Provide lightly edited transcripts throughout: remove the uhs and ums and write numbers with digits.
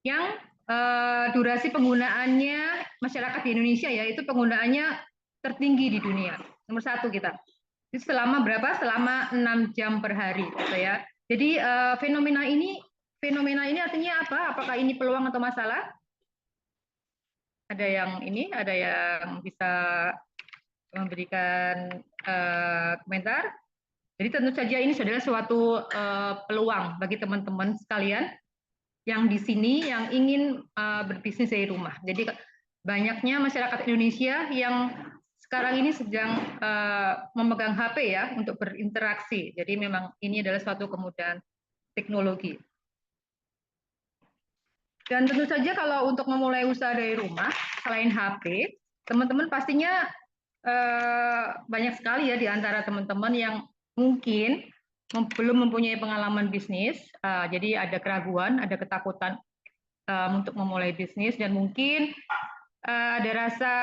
yang durasi penggunaannya masyarakat di Indonesia ya itu penggunaannya tertinggi di dunia. Nomor 1 kita. Itu selama berapa? Selama 6 jam per hari gitu ya. Jadi fenomena ini artinya apa? Apakah ini peluang atau masalah? Ada yang bisa memberikan komentar. Jadi tentu saja ini adalah suatu peluang bagi teman-teman sekalian yang di sini yang ingin berbisnis dari rumah. Jadi banyaknya masyarakat Indonesia yang sekarang ini sedang memegang HP ya untuk berinteraksi. Jadi memang ini adalah suatu kemudahan teknologi. Dan tentu saja kalau untuk memulai usaha dari rumah, selain HP, teman-teman pastinya banyak sekali ya di antara teman-teman yang mungkin belum mempunyai pengalaman bisnis, jadi ada keraguan, ada ketakutan untuk memulai bisnis dan mungkin ada rasa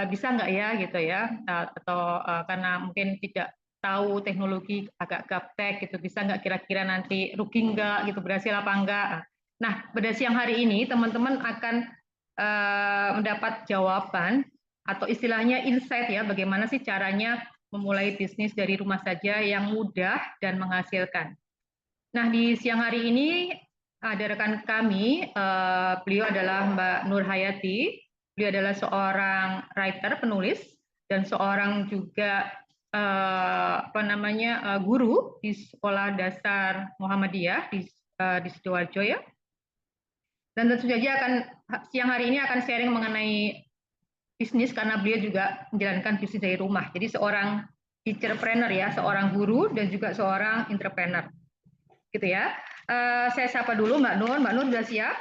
bisa nggak ya gitu ya, atau karena mungkin tidak tahu teknologi agak gaptek gitu, bisa nggak kira-kira nanti rugi nggak gitu, berhasil apa enggak. Nah, pada siang hari ini teman-teman akan mendapat jawaban atau istilahnya insight ya, bagaimana sih caranya memulai bisnis dari rumah saja yang mudah dan menghasilkan. Nah, di siang hari ini ada rekan kami, beliau adalah Mbak Nur Hayati. Beliau adalah seorang writer, penulis, dan seorang juga guru di Sekolah Dasar Muhammadiyah di Sidoarjo ya. Dan tentu saja siang hari ini akan sharing mengenai bisnis karena beliau juga menjalankan bisnis dari rumah. Jadi seorang teacherpreneur ya, seorang guru dan juga seorang entrepreneur. Gitu ya. Saya sapa dulu Mbak Nur. Mbak Nur sudah siap?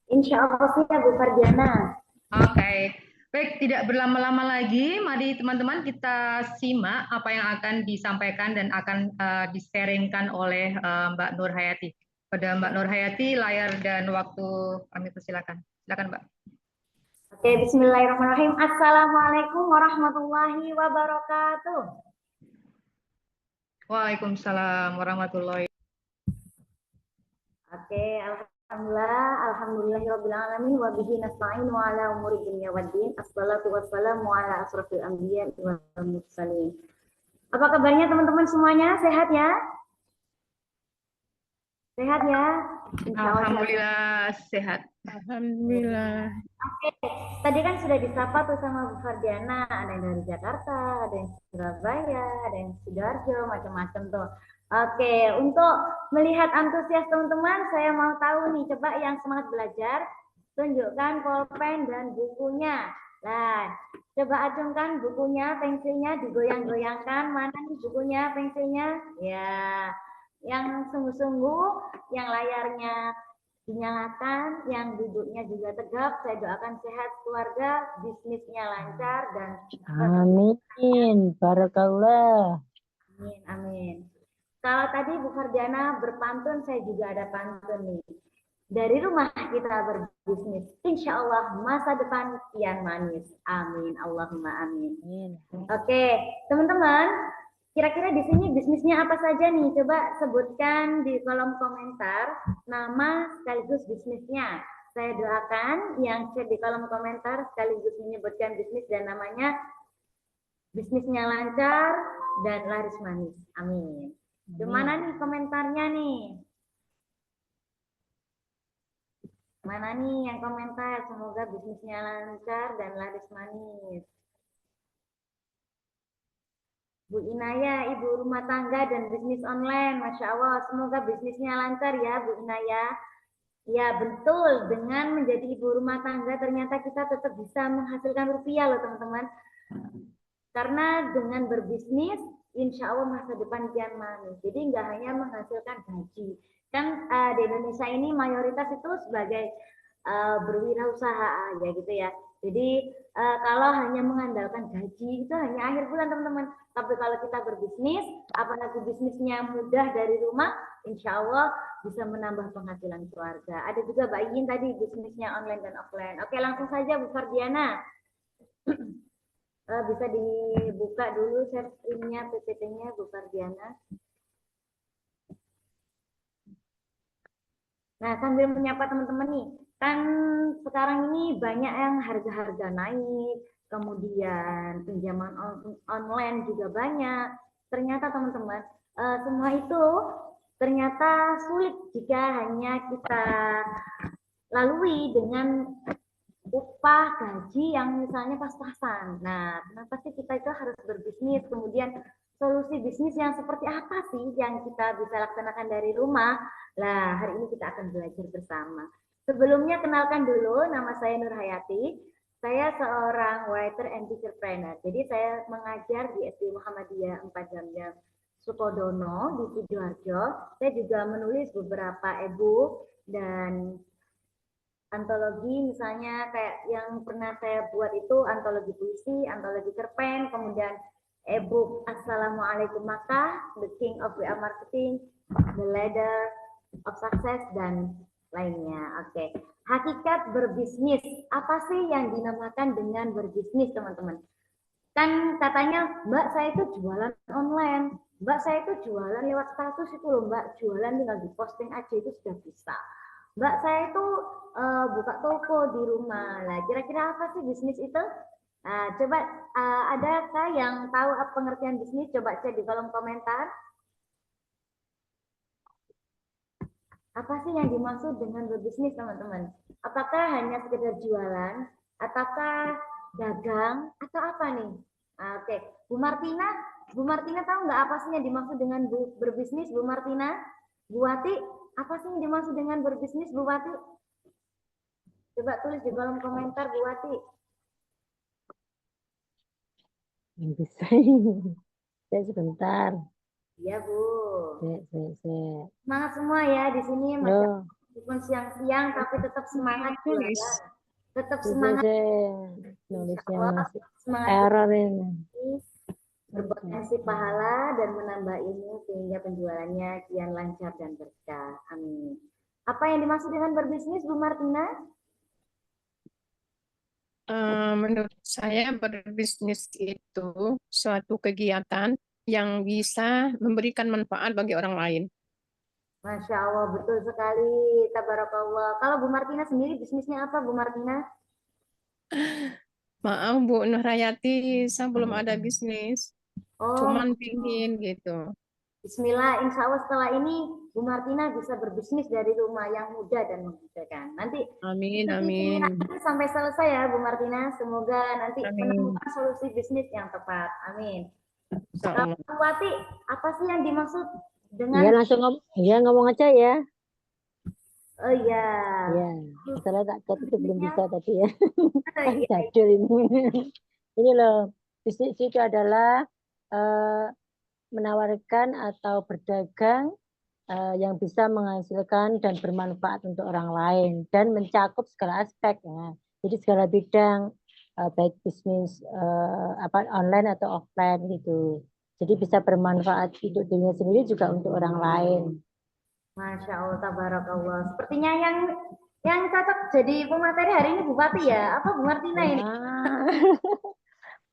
Insya Allah siap Bu Fardiana. Oke. Baik, tidak berlama-lama lagi, mari teman-teman kita simak apa yang akan disampaikan dan akan di-sharingkan oleh Mbak Nur Hayati. Pada Mbak Nur Hayati, layar dan waktu kami persilakan. Silakan Mbak. Oke, bismillahirrahmanirrahim. Assalamualaikum warahmatullahi wabarakatuh. Waalaikumsalam warahmatullahi wabarakatuh. Oke, alhamdulillahirabbil alamin wa bihi nasta'in wa ala umuri dunya waddin. Assalatu wassalamu ala asrofil anbiya wal mursalin. Apa kabarnya teman-teman semuanya? Sehat ya? Sehat ya? Alhamdulillah sehat. Alhamdulillah. Oke, tadi kan sudah disapa tuh sama Bu Fardiana, ada yang dari Jakarta, ada yang Surabaya, ada yang Sidoarjo, macam-macam tuh. Oke, untuk melihat antusias teman-teman, saya mau tahu nih, coba yang semangat belajar, tunjukkan pulpen dan bukunya. Nah, coba acungkan bukunya, pensilnya, digoyang-goyangkan, mana nih bukunya, pensilnya? Ya, yang sungguh-sungguh, yang layarnya dinyalakan, yang duduknya juga tegap. Saya doakan sehat keluarga, bisnisnya lancar dan amin. Barakallah. Amin, amin. Kalau tadi Bu Fardiana berpantun, saya juga ada pantun nih. Dari rumah kita berbisnis, insya Allah masa depan kian manis. Amin, Allahumma amin. Oke, teman-teman, kira-kira di sini bisnisnya apa saja nih? Coba sebutkan di kolom komentar nama sekaligus bisnisnya. Saya doakan yang cek di kolom komentar sekaligus menyebutkan bisnis dan namanya, bisnisnya lancar dan laris manis. Amin. Gimana nih komentarnya nih? Mana nih yang komentar? Semoga bisnisnya lancar dan laris manis. Bu Inaya, ibu rumah tangga dan bisnis online, Masya Allah, semoga bisnisnya lancar ya Bu Inaya. Ya betul, dengan menjadi ibu rumah tangga ternyata kita tetap bisa menghasilkan rupiah loh teman-teman. Karena dengan berbisnis, insya Allah masa depan kian manis. Jadi nggak hanya menghasilkan gaji. Kan di Indonesia ini mayoritas itu sebagai berwirausaha ya gitu ya. Jadi kalau hanya mengandalkan gaji itu hanya akhir bulan teman-teman. Tapi kalau kita berbisnis, apalagi bisnisnya mudah dari rumah, insya Allah bisa menambah penghasilan keluarga. Ada juga Mbak Iin tadi bisnisnya online dan offline. Oke, langsung saja Bu Fardiana. Bisa dibuka dulu share screen-nya, PPT-nya Bu Fardiana. Nah, sambil menyapa teman-teman nih, kan sekarang ini banyak yang harga-harga naik, kemudian pinjaman online juga banyak. Ternyata teman-teman, semua itu ternyata sulit jika hanya kita lalui dengan upah gaji yang misalnya pas-pasan. Nah, kenapa sih kita itu harus berbisnis? Kemudian solusi bisnis yang seperti apa sih yang kita bisa laksanakan dari rumah? Nah, hari ini kita akan belajar bersama. Sebelumnya kenalkan dulu, nama saya Nur Hayati. Saya seorang writer and teacher trainer. Jadi saya mengajar di SD Muhammadiyah 4 Jam Sukodono di Sidoarjo. Saya juga menulis beberapa e-book dan antologi, misalnya kayak yang pernah saya buat itu antologi puisi, antologi cerpen, kemudian e-book Assalamualaikum Makkah, The King of WA Marketing, The Ladder of Success, dan lainnya. Oke. Hakikat berbisnis. Apa sih yang dinamakan dengan berbisnis, teman-teman? Kan katanya, Mbak, saya itu jualan online. Mbak, saya itu jualan lewat status itu loh, Mbak. Jualan tinggal diposting aja itu sudah bisa. Mbak, saya itu buka toko di rumah. Lah, kira-kira apa sih bisnis itu? Nah, coba adakah yang tahu apa pengertian bisnis? Coba cek di kolom komentar. Apa sih yang dimaksud dengan berbisnis, teman-teman? Apakah hanya sekedar jualan? Ataukah dagang? Atau apa nih? Oke, Bu Martina tahu nggak apa sih yang dimaksud dengan berbisnis, Bu Martina? Bu Wati, apa sih yang dimaksud dengan berbisnis, Bu Wati? Coba tulis di kolom komentar, Bu Wati. Bisa. Saya sebentar. Iya, Bu. Saya. Semangat semua ya di sini, Loh, meskipun siang-siang tapi tetap semangat Tulis. Tetap bisa semangat. nulisnya Allah, masih semangat error ini. berpotensi pahala dan menambah ilmu sehingga penjualannya kian lancar dan berkah. Amin. Apa yang dimaksud dengan berbisnis, Bu Martina? Menurut saya berbisnis itu suatu kegiatan yang bisa memberikan manfaat bagi orang lain. Masya Allah, betul sekali. Tabarakallah. Kalau Bu Martina sendiri bisnisnya apa, Bu Martina? Maaf Bu Nurhayati, saya belum ada bisnis. Oh, Cuman pingin gitu. Bismillah, insya Allah setelah ini Bu Martina bisa berbisnis dari rumah yang mudah dan memudahkan. Nanti Amin, ikuti amin. sampai selesai ya Bu Martina. Semoga nanti Amin. menemukan solusi bisnis yang tepat. Amin. Insya Kalau Allah. Bu Wati, apa sih yang dimaksud dengan Ya langsung ngomong aja ya. oh iya. Ya, setelah tak chat itu belum bisa tadi ya. Oh, Kan iya. jadul ini. Ini loh, bisnis itu adalah menawarkan atau berdagang yang bisa menghasilkan dan bermanfaat untuk orang lain dan mencakup segala aspek ya. Jadi segala bidang baik bisnis online atau offline gitu. Jadi bisa bermanfaat untuk dirinya sendiri juga untuk orang lain. Masya Allah, tabarakallah. Sepertinya yang cocok jadi pemateri hari ini Bu Wati ya. Apa Bu Martina ini?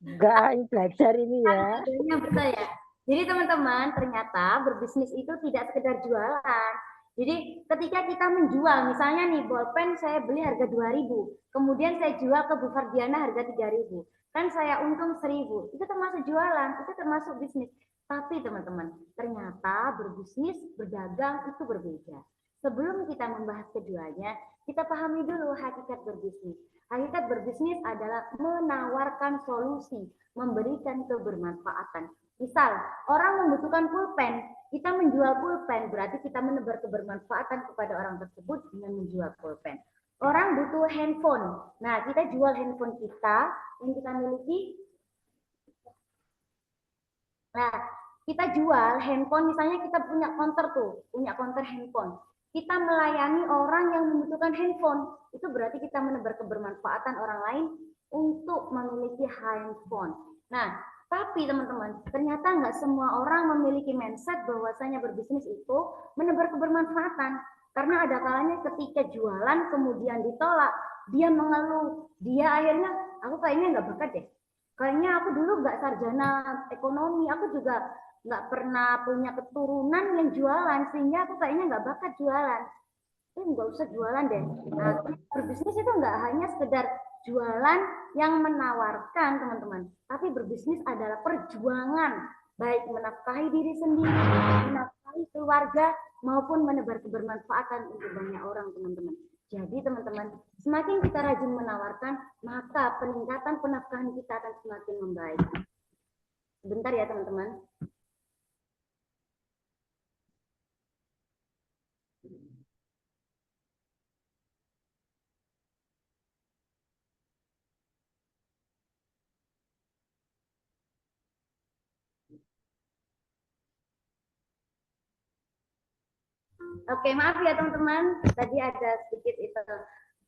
Enggak, belajar ini ya. Betul ya. Jadi teman-teman, ternyata berbisnis itu tidak sekedar jualan. Jadi ketika kita menjual, misalnya nih bolpen saya beli harga 2.000, kemudian saya jual ke Bu Fardiana harga 3.000, kan saya untung 1.000. Itu termasuk jualan, itu termasuk bisnis. Tapi teman-teman, ternyata berbisnis, berdagang itu berbeda. Sebelum kita membahas keduanya, kita pahami dulu hakikat berbisnis. Hakikat berbisnis adalah menawarkan solusi, memberikan kebermanfaatan. Misal, orang membutuhkan pulpen, kita menjual pulpen, berarti kita menebar kebermanfaatan kepada orang tersebut dengan menjual pulpen. Orang butuh handphone, nah kita jual handphone kita yang kita miliki. Nah, kita jual handphone, misalnya kita punya counter handphone. Kita melayani orang yang membutuhkan handphone, itu berarti kita menebar kebermanfaatan orang lain untuk memiliki handphone. Nah, tapi teman-teman, ternyata nggak semua orang memiliki mindset bahwasanya berbisnis itu menebar kebermanfaatan. Karena ada kalanya ketika jualan kemudian ditolak, dia mengeluh, dia akhirnya, aku kayaknya nggak bakat deh. Kayaknya aku dulu nggak sarjana ekonomi, aku juga nggak pernah punya keturunan yang jualan, sehingga aku kayaknya nggak bakat jualan. nggak usah jualan deh. Nah, berbisnis itu nggak hanya sekedar jualan yang menawarkan teman-teman, tapi berbisnis adalah perjuangan, baik menafkahi diri sendiri, menafkahi keluarga, maupun menebar kebermanfaatan untuk banyak orang teman-teman. Jadi teman-teman, semakin kita rajin menawarkan, maka peningkatan penafkahan kita akan semakin membaik. Sebentar ya teman-teman. Oke, maaf ya teman-teman, tadi ada sedikit itu.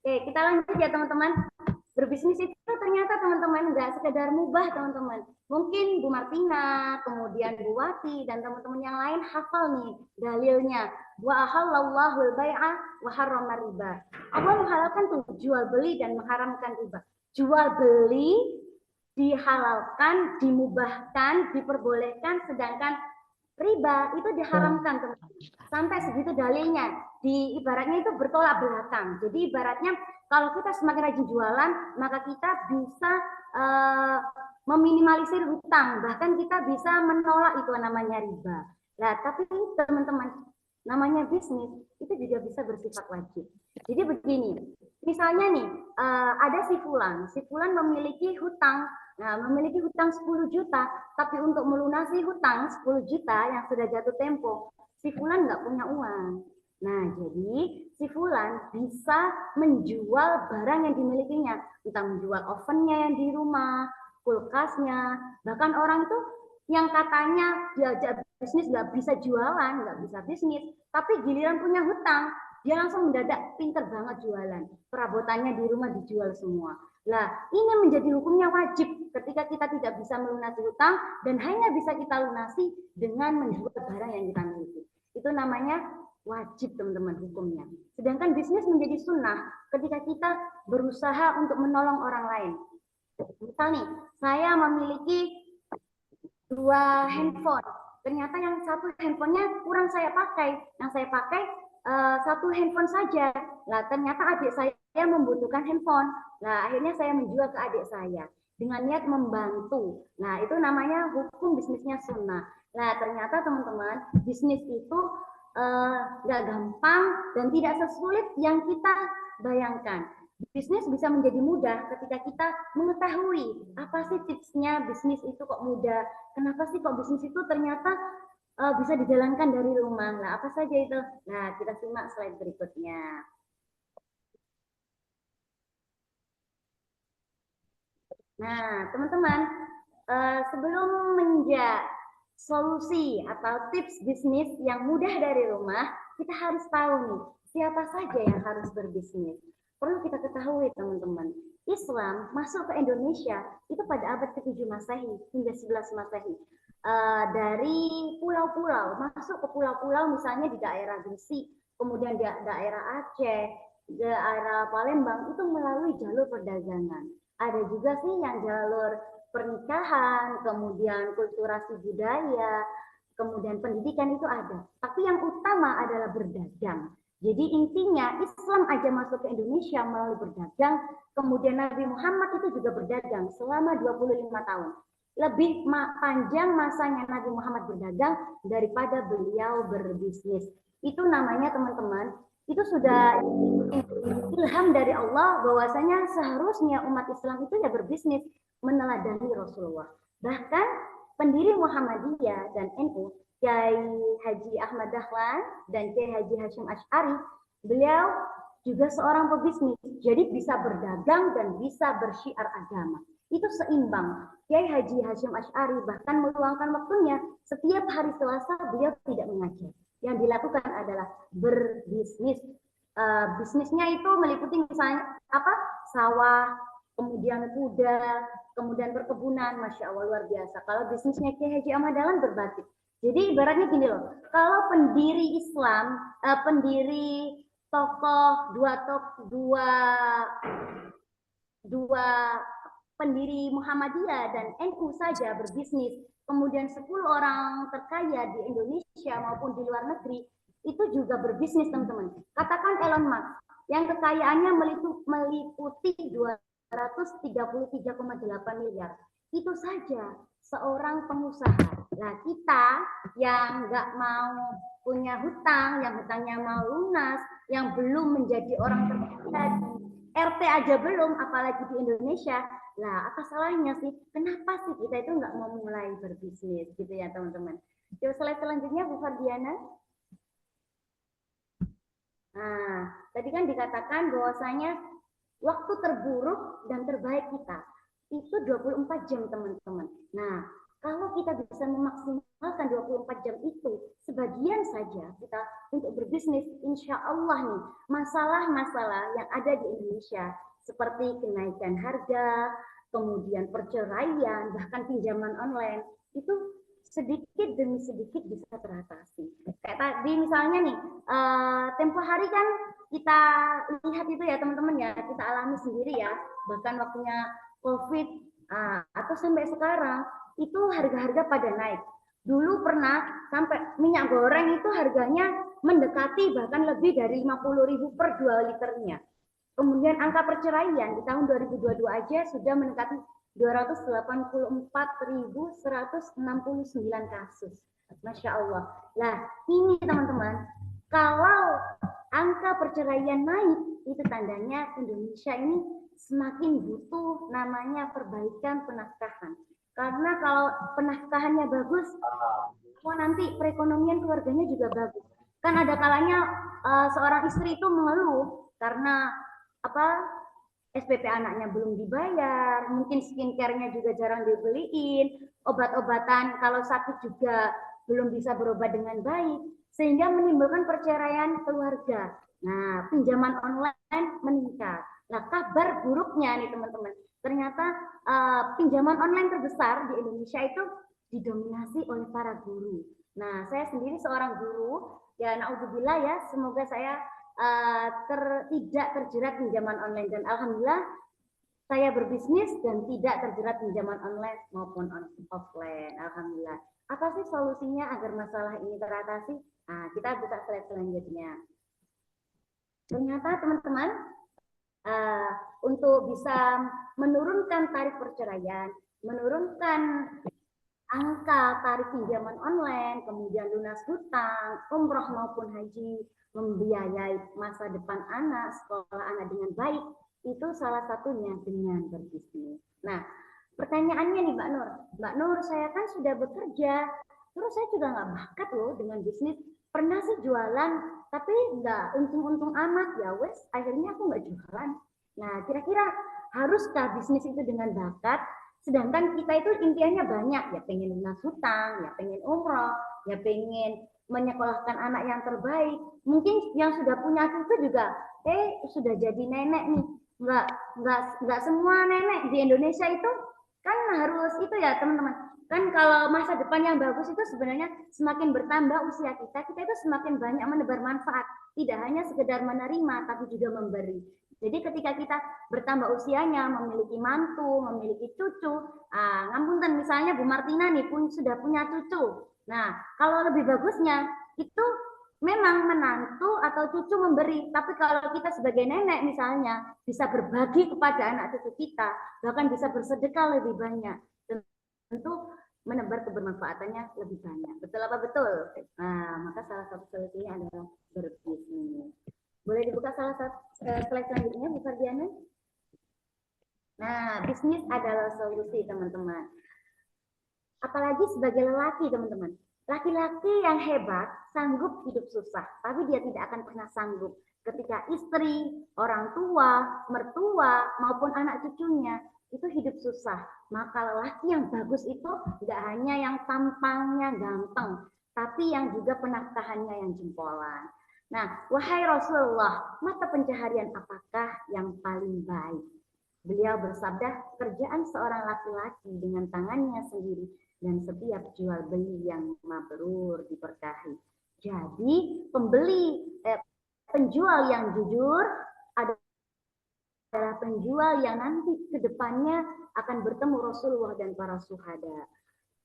Oke, kita lanjut ya teman-teman. Berbisnis itu ternyata teman-teman nggak sekedar mubah teman-teman. Mungkin Bu Martina, kemudian Bu Wati, dan teman-teman yang lain hafal nih dalilnya. Wa ahallallahu al-bai'a wa harrama riba. Allah menghalalkan tuh jual beli dan mengharamkan riba. Jual beli dihalalkan, dimubahkan, diperbolehkan, sedangkan riba itu diharamkan teman-teman. Sampai segitu dalilnya. Di ibaratnya itu bertolak belakang. Jadi ibaratnya kalau kita semakin rajin jualan, maka kita bisa meminimalisir hutang, bahkan kita bisa menolak itu namanya riba. Nah, tapi teman-teman, namanya bisnis itu juga bisa bersifat wajib. Jadi begini, misalnya nih ada si Fulan memiliki hutang. Nah, memiliki hutang 10 juta, tapi untuk melunasi hutang 10 juta yang sudah jatuh tempo, si Fulan nggak punya uang. Nah, jadi si Fulan bisa menjual barang yang dimilikinya, entah menjual ovennya yang di rumah, kulkasnya, bahkan orang itu yang katanya diajak bisnis nggak bisa jualan, nggak bisa bisnis, tapi giliran punya hutang, dia langsung mendadak pinter banget jualan. Perabotannya di rumah dijual semua. Nah, ini menjadi hukumnya wajib ketika kita tidak bisa melunasi hutang dan hanya bisa kita lunasi dengan menjual barang yang kita miliki. Itu namanya wajib teman-teman hukumnya. Sedangkan bisnis menjadi sunnah ketika kita berusaha untuk menolong orang lain. Misal nih, saya memiliki 2 handphone. Ternyata yang satu handphonenya kurang saya pakai. Yang saya pakai 1 handphone saja. Nah, ternyata adik saya membutuhkan handphone. Nah, akhirnya saya menjual ke adik saya dengan niat membantu. Nah, itu namanya hukum bisnisnya sunnah. Nah, ternyata teman-teman, bisnis itu nggak gampang dan tidak sesulit yang kita bayangkan. Bisnis bisa menjadi mudah ketika kita mengetahui apa sih tipsnya bisnis itu kok mudah. Kenapa sih kok bisnis itu ternyata bisa dijalankan dari rumah. Nah, apa saja itu? Nah, kita simak slide berikutnya. Nah, teman-teman, sebelum solusi atau tips bisnis yang mudah dari rumah, kita harus tahu nih, siapa saja yang harus berbisnis. Perlu kita ketahui teman-teman, Islam masuk ke Indonesia itu pada abad ke-7 Masehi hingga 11 Masehi. Dari pulau-pulau, masuk ke pulau-pulau misalnya di daerah Gresik, kemudian di daerah Aceh, daerah Palembang, itu melalui jalur perdagangan. Ada juga sih yang jalur pernikahan, kemudian kulturasi budaya, kemudian pendidikan itu ada. Tapi yang utama adalah berdagang. Jadi intinya Islam aja masuk ke Indonesia melalui berdagang, kemudian Nabi Muhammad itu juga berdagang selama 25 tahun. Lebih panjang masanya Nabi Muhammad berdagang daripada beliau berbisnis. Itu namanya teman-teman, itu sudah ilham dari Allah bahwasanya seharusnya umat Islam itu ya berbisnis, meneladani Rasulullah. Bahkan pendiri Muhammadiyah dan NU, Kiai Haji Ahmad Dahlan dan Kiai Haji Hasyim Asy'ari, beliau juga seorang pebisnis. Jadi bisa berdagang dan bisa bersyiar agama. Itu seimbang. Kiai Haji Hasyim Asy'ari bahkan meluangkan waktunya setiap hari Selasa beliau tidak mengajar. Yang dilakukan adalah berbisnis. Bisnisnya itu meliputi misalnya sawah, kemudian kuda, kemudian perkebunan, masya Allah luar biasa. Kalau bisnisnya Kiai Haji Ahmad Dahlan berbatik. Jadi ibaratnya gini loh, kalau pendiri Islam, pendiri dua pendiri Muhammadiyah dan NU saja berbisnis, kemudian 10 orang terkaya di Indonesia maupun di luar negeri, itu juga berbisnis, teman-teman. Katakan Elon Musk yang kekayaannya meliputi 233,8 miliar. Itu saja seorang pengusaha. Nah, kita yang nggak mau punya hutang, yang hutangnya mau lunas, yang belum menjadi orang terkaya di RT aja belum, apalagi di Indonesia. Nah, apa salahnya sih? Kenapa sih kita itu nggak mau mulai berbisnis gitu ya, teman-teman? Yuk, slide selanjutnya, Bu Fardiana. Nah, tadi kan dikatakan bahwasanya waktu terburuk dan terbaik kita itu 24 jam, teman-teman. Nah, kalau kita bisa memaksimalkan 24 jam itu, sebagian saja kita untuk berbisnis, insya Allah nih, masalah-masalah yang ada di Indonesia, seperti kenaikan harga, kemudian perceraian, bahkan pinjaman online, itu sedikit demi sedikit bisa teratasi. Kayak tadi misalnya nih, tempo hari kan kita lihat itu ya teman-teman ya, kita alami sendiri ya, bahkan waktunya COVID atau sampai sekarang itu harga-harga pada naik. Dulu pernah sampai minyak goreng itu harganya mendekati bahkan lebih dari 50.000 per 2 liternya. Kemudian angka perceraian di tahun 2022 aja sudah mendekati 284.169 kasus. Masya Allah. Nah, ini teman-teman, kalau angka perceraian naik, itu tandanya Indonesia ini semakin butuh namanya perbaikan penafkahan. Karena kalau penafkahannya bagus, nanti perekonomian keluarganya juga bagus. Kan ada kalanya seorang istri itu mengeluh karena SPP anaknya belum dibayar, mungkin skincare-nya juga jarang dibeliin, obat-obatan kalau sakit juga belum bisa berobat dengan baik, sehingga menimbulkan perceraian keluarga. Nah, pinjaman online meningkat. Nah, kabar buruknya nih teman-teman, ternyata pinjaman online terbesar di Indonesia itu didominasi oleh para guru. Nah, saya sendiri seorang guru, ya naudzubillah ya, semoga saya tidak terjerat pinjaman online, dan alhamdulillah saya berbisnis dan tidak terjerat pinjaman online maupun offline. Alhamdulillah. Apa sih solusinya agar masalah ini teratasi? Nah, kita buka slide selanjutnya. Ternyata teman-teman, untuk bisa menurunkan tarif perceraian, menurunkan angka tarif pinjaman online, kemudian lunas hutang, umroh maupun haji, membiayai masa depan anak, sekolah anak dengan baik, itu salah satunya dengan berbisnis. Nah, pertanyaannya nih Mbak Nur. Mbak Nur, saya kan sudah bekerja, terus saya juga nggak bakat loh dengan bisnis. Pernah sih jualan, tapi nggak untung-untung amat, ya wes, akhirnya aku nggak jualan. Nah, kira-kira haruskah bisnis itu dengan bakat? Sedangkan kita itu impiannya banyak, ya pengen lunas hutang, ya pengen umroh, ya pengen menyekolahkan anak yang terbaik. Mungkin yang sudah punya cucu juga, sudah jadi nenek nih. Nggak semua nenek di Indonesia itu kan harus itu ya teman-teman. Kan kalau masa depan yang bagus itu sebenarnya semakin bertambah usia kita itu semakin banyak menebar manfaat. Tidak hanya sekedar menerima, tapi juga memberi. Jadi ketika kita bertambah usianya, memiliki mantu, memiliki cucu, ngapunten misalnya Bu Martina nih sudah punya cucu. Nah, kalau lebih bagusnya itu memang menantu atau cucu memberi, tapi kalau kita sebagai nenek misalnya bisa berbagi kepada anak cucu kita, bahkan bisa bersedekah lebih banyak, tentu menebar kebermanfaatannya lebih banyak. Betul apa betul? Nah, maka salah satu solusinya adalah berbisnis. Boleh dibuka salah satu slide selanjutnya, Bu Fardiana? Nah, bisnis adalah solusi, teman-teman. Apalagi sebagai lelaki, teman-teman. Laki-laki yang hebat sanggup hidup susah, tapi dia tidak akan pernah sanggup ketika istri, orang tua, mertua, maupun anak cucunya itu hidup susah. Maka lelaki yang bagus itu tidak hanya yang tampangnya ganteng, tapi yang juga penafkahannya yang jempolan. Nah, wahai Rasulullah, mata pencaharian apakah yang paling baik? Beliau bersabda, kerjaan seorang laki-laki dengan tangannya sendiri dan setiap jual beli yang mabrur diberkahi. Jadi penjual yang jujur adalah penjual yang nanti ke depannya akan bertemu Rasulullah dan para syuhada.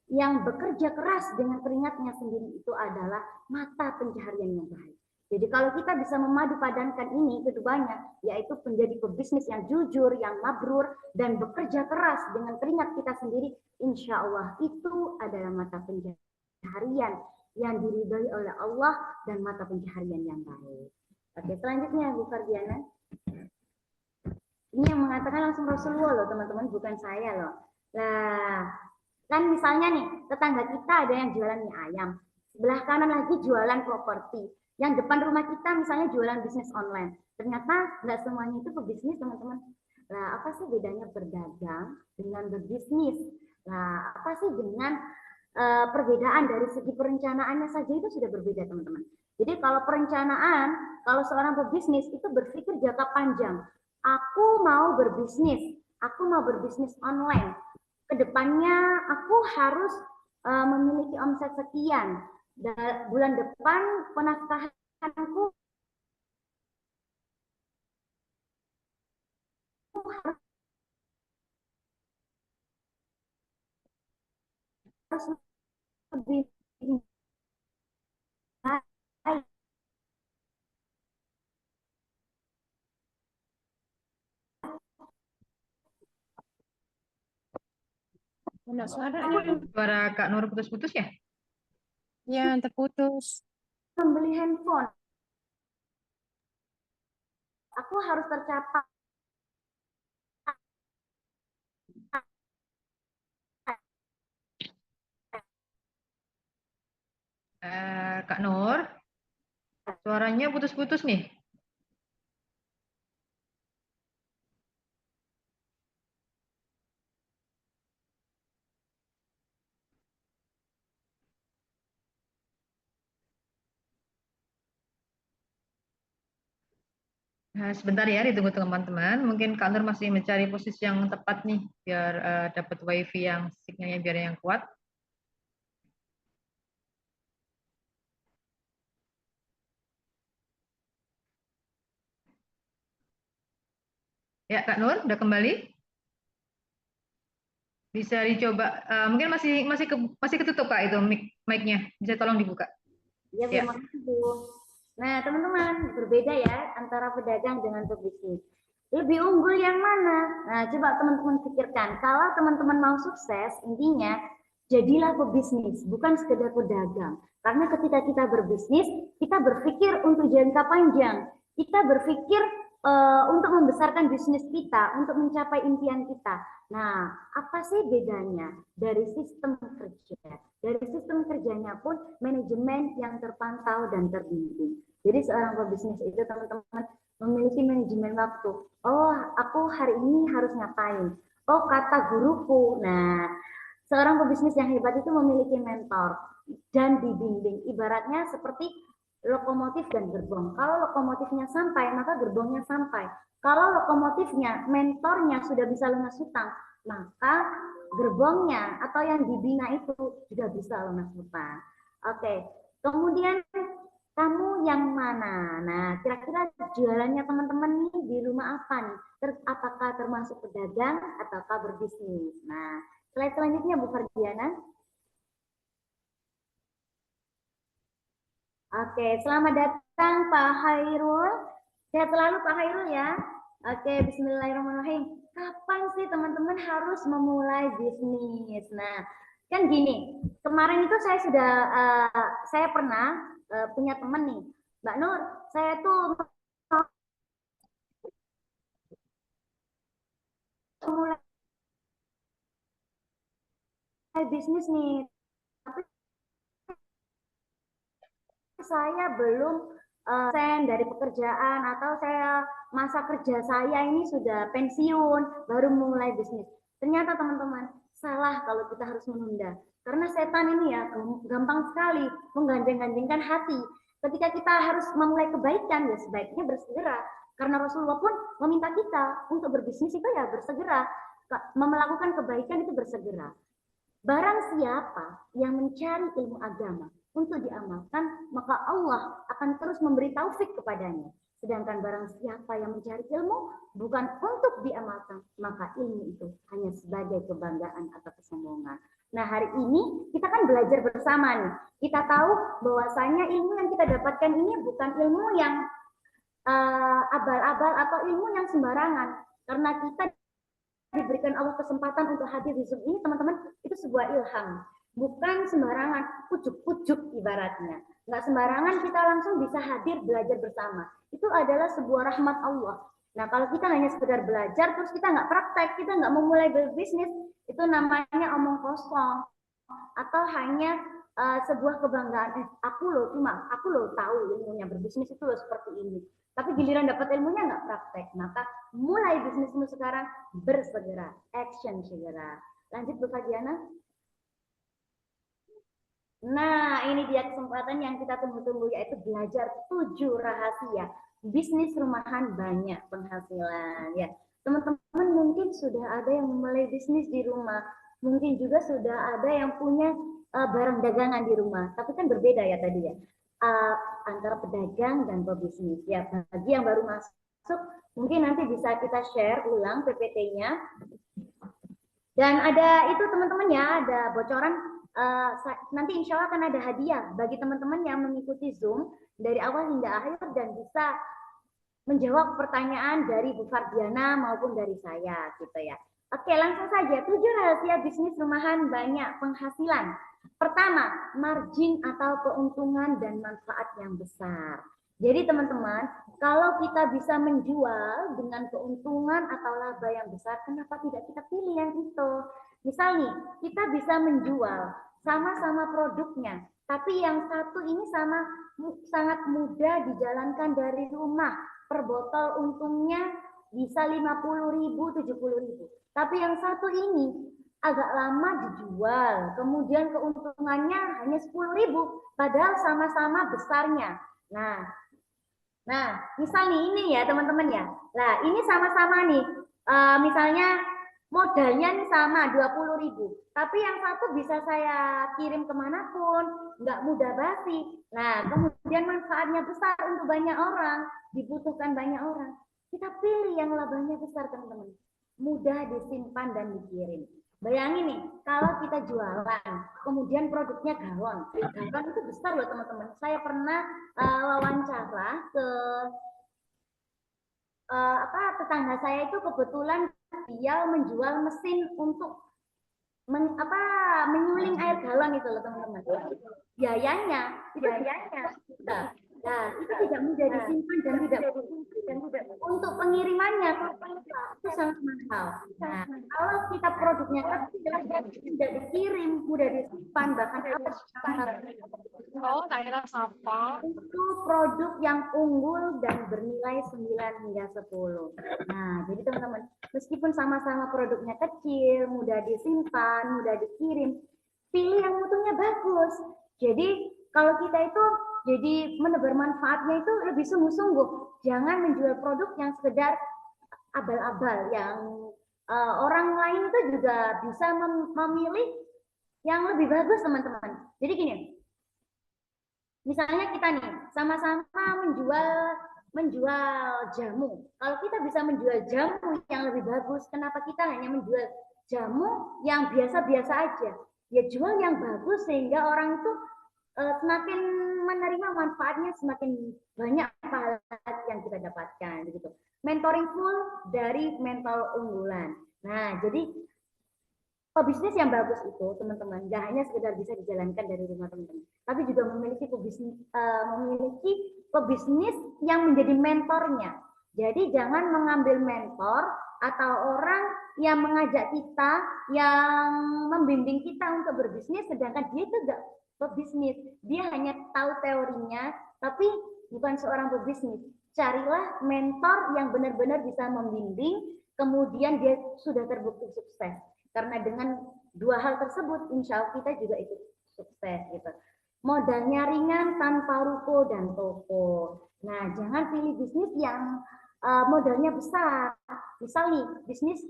Yang bekerja keras dengan keringatnya sendiri itu adalah mata pencaharian yang baik. Jadi kalau kita bisa memadu padankan ini keduanya, yaitu menjadi pebisnis yang jujur, yang mabrur, dan bekerja keras dengan keringat kita sendiri, insya Allah itu adalah mata pencaharian yang diridhoi oleh Allah dan mata pencaharian yang baik. Oke, selanjutnya Bu Fardiana. Ini yang mengatakan langsung Rasulullah loh teman-teman, bukan saya loh. Nah, kan misalnya nih, tetangga kita ada yang jualan mie ayam, sebelah kanan lagi jualan properti, yang depan rumah kita misalnya jualan bisnis online. Ternyata nggak semuanya itu pebisnis teman-teman. Nah, apa sih bedanya berdagang dengan berbisnis? Nah, apa sih dengan perbedaan dari segi perencanaannya saja itu sudah berbeda teman-teman. Jadi kalau perencanaan, kalau seorang pebisnis itu berpikir jangka panjang. Aku mau berbisnis online. Kedepannya aku harus memiliki omset sekian. Dan bulan depan penafkahanku harus lebih baik. Ada suaranya. Suara Kak Nur putus-putus ya? Ya, terputus. Membeli handphone. Aku harus tercapai. Kak Nur, suaranya putus-putus nih. Nah, sebentar ya, ditunggu teman-teman. Mungkin Kak Nur masih mencari posisi yang tepat nih, biar dapat wifi yang signalnya biar yang kuat. Ya, Kak Nur, udah kembali? Bisa dicoba. Mungkin masih ketutup Kak itu mic-nya. Bisa tolong dibuka. Ya, Ya. terima kasih Bu. Nah, teman-teman, berbeda ya antara pedagang dengan pebisnis. Lebih unggul yang mana? Nah, coba teman-teman pikirkan. Kalau teman-teman mau sukses, intinya jadilah pebisnis, bukan sekedar pedagang. Karena ketika kita berbisnis, kita berpikir untuk jangka panjang. Kita berpikir untuk membesarkan bisnis kita, untuk mencapai impian kita. Nah, apa sih bedanya dari sistem kerja? Dari sistem kerjanya pun manajemen yang terpantau dan terbimbing. Jadi seorang pebisnis itu teman-teman memiliki manajemen waktu. Oh, aku hari ini harus ngapain? Oh, kata guruku. Nah, seorang pebisnis yang hebat itu memiliki mentor dan dibimbing. Ibaratnya seperti lokomotif dan gerbong. Kalau lokomotifnya sampai, maka gerbongnya sampai. Kalau lokomotifnya, mentornya sudah bisa lunas hutang, maka gerbongnya atau yang dibina itu juga bisa lunas hutang. Oke, kemudian kamu yang mana? Nah, kira-kira jualannya teman-teman nih di rumah apa nih? Apakah termasuk pedagang ataukah berbisnis? Nah, slide selanjutnya Bu Fardiana. Oke, selamat datang Pak Hairul. Sehat selalu Pak Hairul ya. Oke, bismillahirrahmanirrahim. Kapan sih teman-teman harus memulai bisnis? Nah, kan gini, kemarin itu saya pernah punya teman nih, Mbak Nur, saya tuh mulai bisnis nih, tapi saya belum dari pekerjaan atau masa kerja saya ini sudah pensiun baru mulai bisnis. Ternyata teman-teman salah kalau kita harus menunda, karena setan ini ya gampang sekali menggandeng-gandengkan hati. Ketika kita harus memulai kebaikan ya sebaiknya bersegera, karena Rasulullah pun meminta kita untuk berbisnis itu ya bersegera, melakukan kebaikan itu bersegera. Barang siapa yang mencari ilmu agama untuk diamalkan, maka Allah akan terus memberi taufik kepadanya. Sedangkan barang siapa yang mencari ilmu bukan untuk diamalkan, maka ilmu itu hanya sebagai kebanggaan atau kesombongan. Nah, hari ini kita kan belajar bersama nih. Kita tahu bahwasanya ilmu yang kita dapatkan ini bukan ilmu yang abal-abal atau ilmu yang sembarangan. Karena kita diberikan Allah kesempatan untuk hadir di Zoom ini, teman-teman, itu sebuah ilham. Bukan sembarangan, ujuk-ujuk ibaratnya. Nggak sembarangan kita langsung bisa hadir belajar bersama. Itu adalah sebuah rahmat Allah. Nah, kalau kita hanya sekedar belajar, terus kita nggak praktek, kita nggak memulai berbisnis, itu namanya omong kosong. Atau hanya sebuah kebanggaan, aku loh tahu ilmunya berbisnis itu loh seperti ini. Tapi giliran dapat ilmunya nggak praktek, maka mulai bisnismu sekarang, bersegera, action segera. Lanjut Bu Fagiana. Nah, ini dia kesempatan yang kita tunggu-tunggu, yaitu belajar 7 rahasia bisnis rumahan banyak penghasilan. Ya, teman-teman mungkin sudah ada yang memulai bisnis di rumah, mungkin juga sudah ada yang punya barang dagangan di rumah, tapi kan berbeda ya tadi ya. Antara pedagang dan pebisnis. Ya, bagi yang baru masuk, mungkin nanti bisa kita share ulang PPT-nya. Dan ada itu teman-teman ya, ada bocoran. Nanti insya Allah akan ada hadiah bagi teman-teman yang mengikuti Zoom dari awal hingga akhir dan bisa menjawab pertanyaan dari Bu Fardiana maupun dari saya, gitu ya. Oke, langsung saja. 7 rahasia bisnis rumahan banyak penghasilan. Pertama, margin atau keuntungan dan manfaat yang besar. Jadi teman-teman, kalau kita bisa menjual dengan keuntungan atau laba yang besar, kenapa tidak kita pilih yang itu? Misal nih, kita bisa menjual sama-sama produknya, tapi yang satu ini sangat mudah dijalankan dari rumah. Per botol untungnya bisa 50.000, 70.000. Tapi yang satu ini agak lama dijual, kemudian keuntungannya hanya 10.000, padahal sama-sama besarnya. Nah, misal nih ini ya teman-teman ya. Nah, ini sama-sama nih, misalnya modalnya nih sama 20.000, tapi yang satu bisa saya kirim kemanapun, nggak mudah basi. Nah, kemudian manfaatnya besar untuk banyak orang, dibutuhkan banyak orang. Kita pilih yang labanya besar teman-teman, mudah disimpan dan dikirim. Bayangin nih, kalau kita jualan, kemudian produknya galon. Galon itu besar loh teman-teman. Saya pernah wawancara ke tetangga saya itu kebetulan dia menjual mesin untuk menyuling air galon itu loh teman-teman. Biayanya. Nah, itu tidak mudah disimpan dan tidak untuk pengirimannya itu sangat mahal. Nah, kalau kita produknya kecil, tidak dikirim, mudah disimpan, bahkan itu produk yang unggul dan bernilai 9 hingga 10. Nah, jadi teman-teman, meskipun sama-sama produknya kecil, mudah disimpan, mudah dikirim, pilih yang mutunya bagus. Jadi kalau kita itu jadi menebar manfaatnya itu lebih sungguh-sungguh. Jangan menjual produk yang sekedar abal-abal, yang orang lain itu juga bisa memilih yang lebih bagus teman-teman. Jadi gini, misalnya kita nih sama-sama menjual jamu. Kalau kita bisa menjual jamu yang lebih bagus, kenapa kita hanya menjual jamu yang biasa-biasa aja? Ya jual yang bagus sehingga orang itu semakin menerima manfaatnya, semakin banyak pahala yang kita dapatkan begitu. Mentoring full dari mentor unggulan. Nah, jadi pebisnis yang bagus itu teman-teman nggak hanya sekedar bisa dijalankan dari rumah teman-teman, tapi juga memiliki pebisnis yang menjadi mentornya. Jadi jangan mengambil mentor atau orang yang mengajak kita, yang membimbing kita untuk berbisnis, sedangkan dia itu nggak pebisnis, dia hanya tahu teorinya, tapi bukan seorang pebisnis. Carilah mentor yang benar-benar bisa membimbing, kemudian dia sudah terbukti sukses. Karena dengan 2 hal tersebut, insya Allah kita juga ikut sukses. Gitu. Modalnya ringan tanpa ruko dan toko. Nah, jangan pilih bisnis yang modalnya besar. Misal nih, bisnis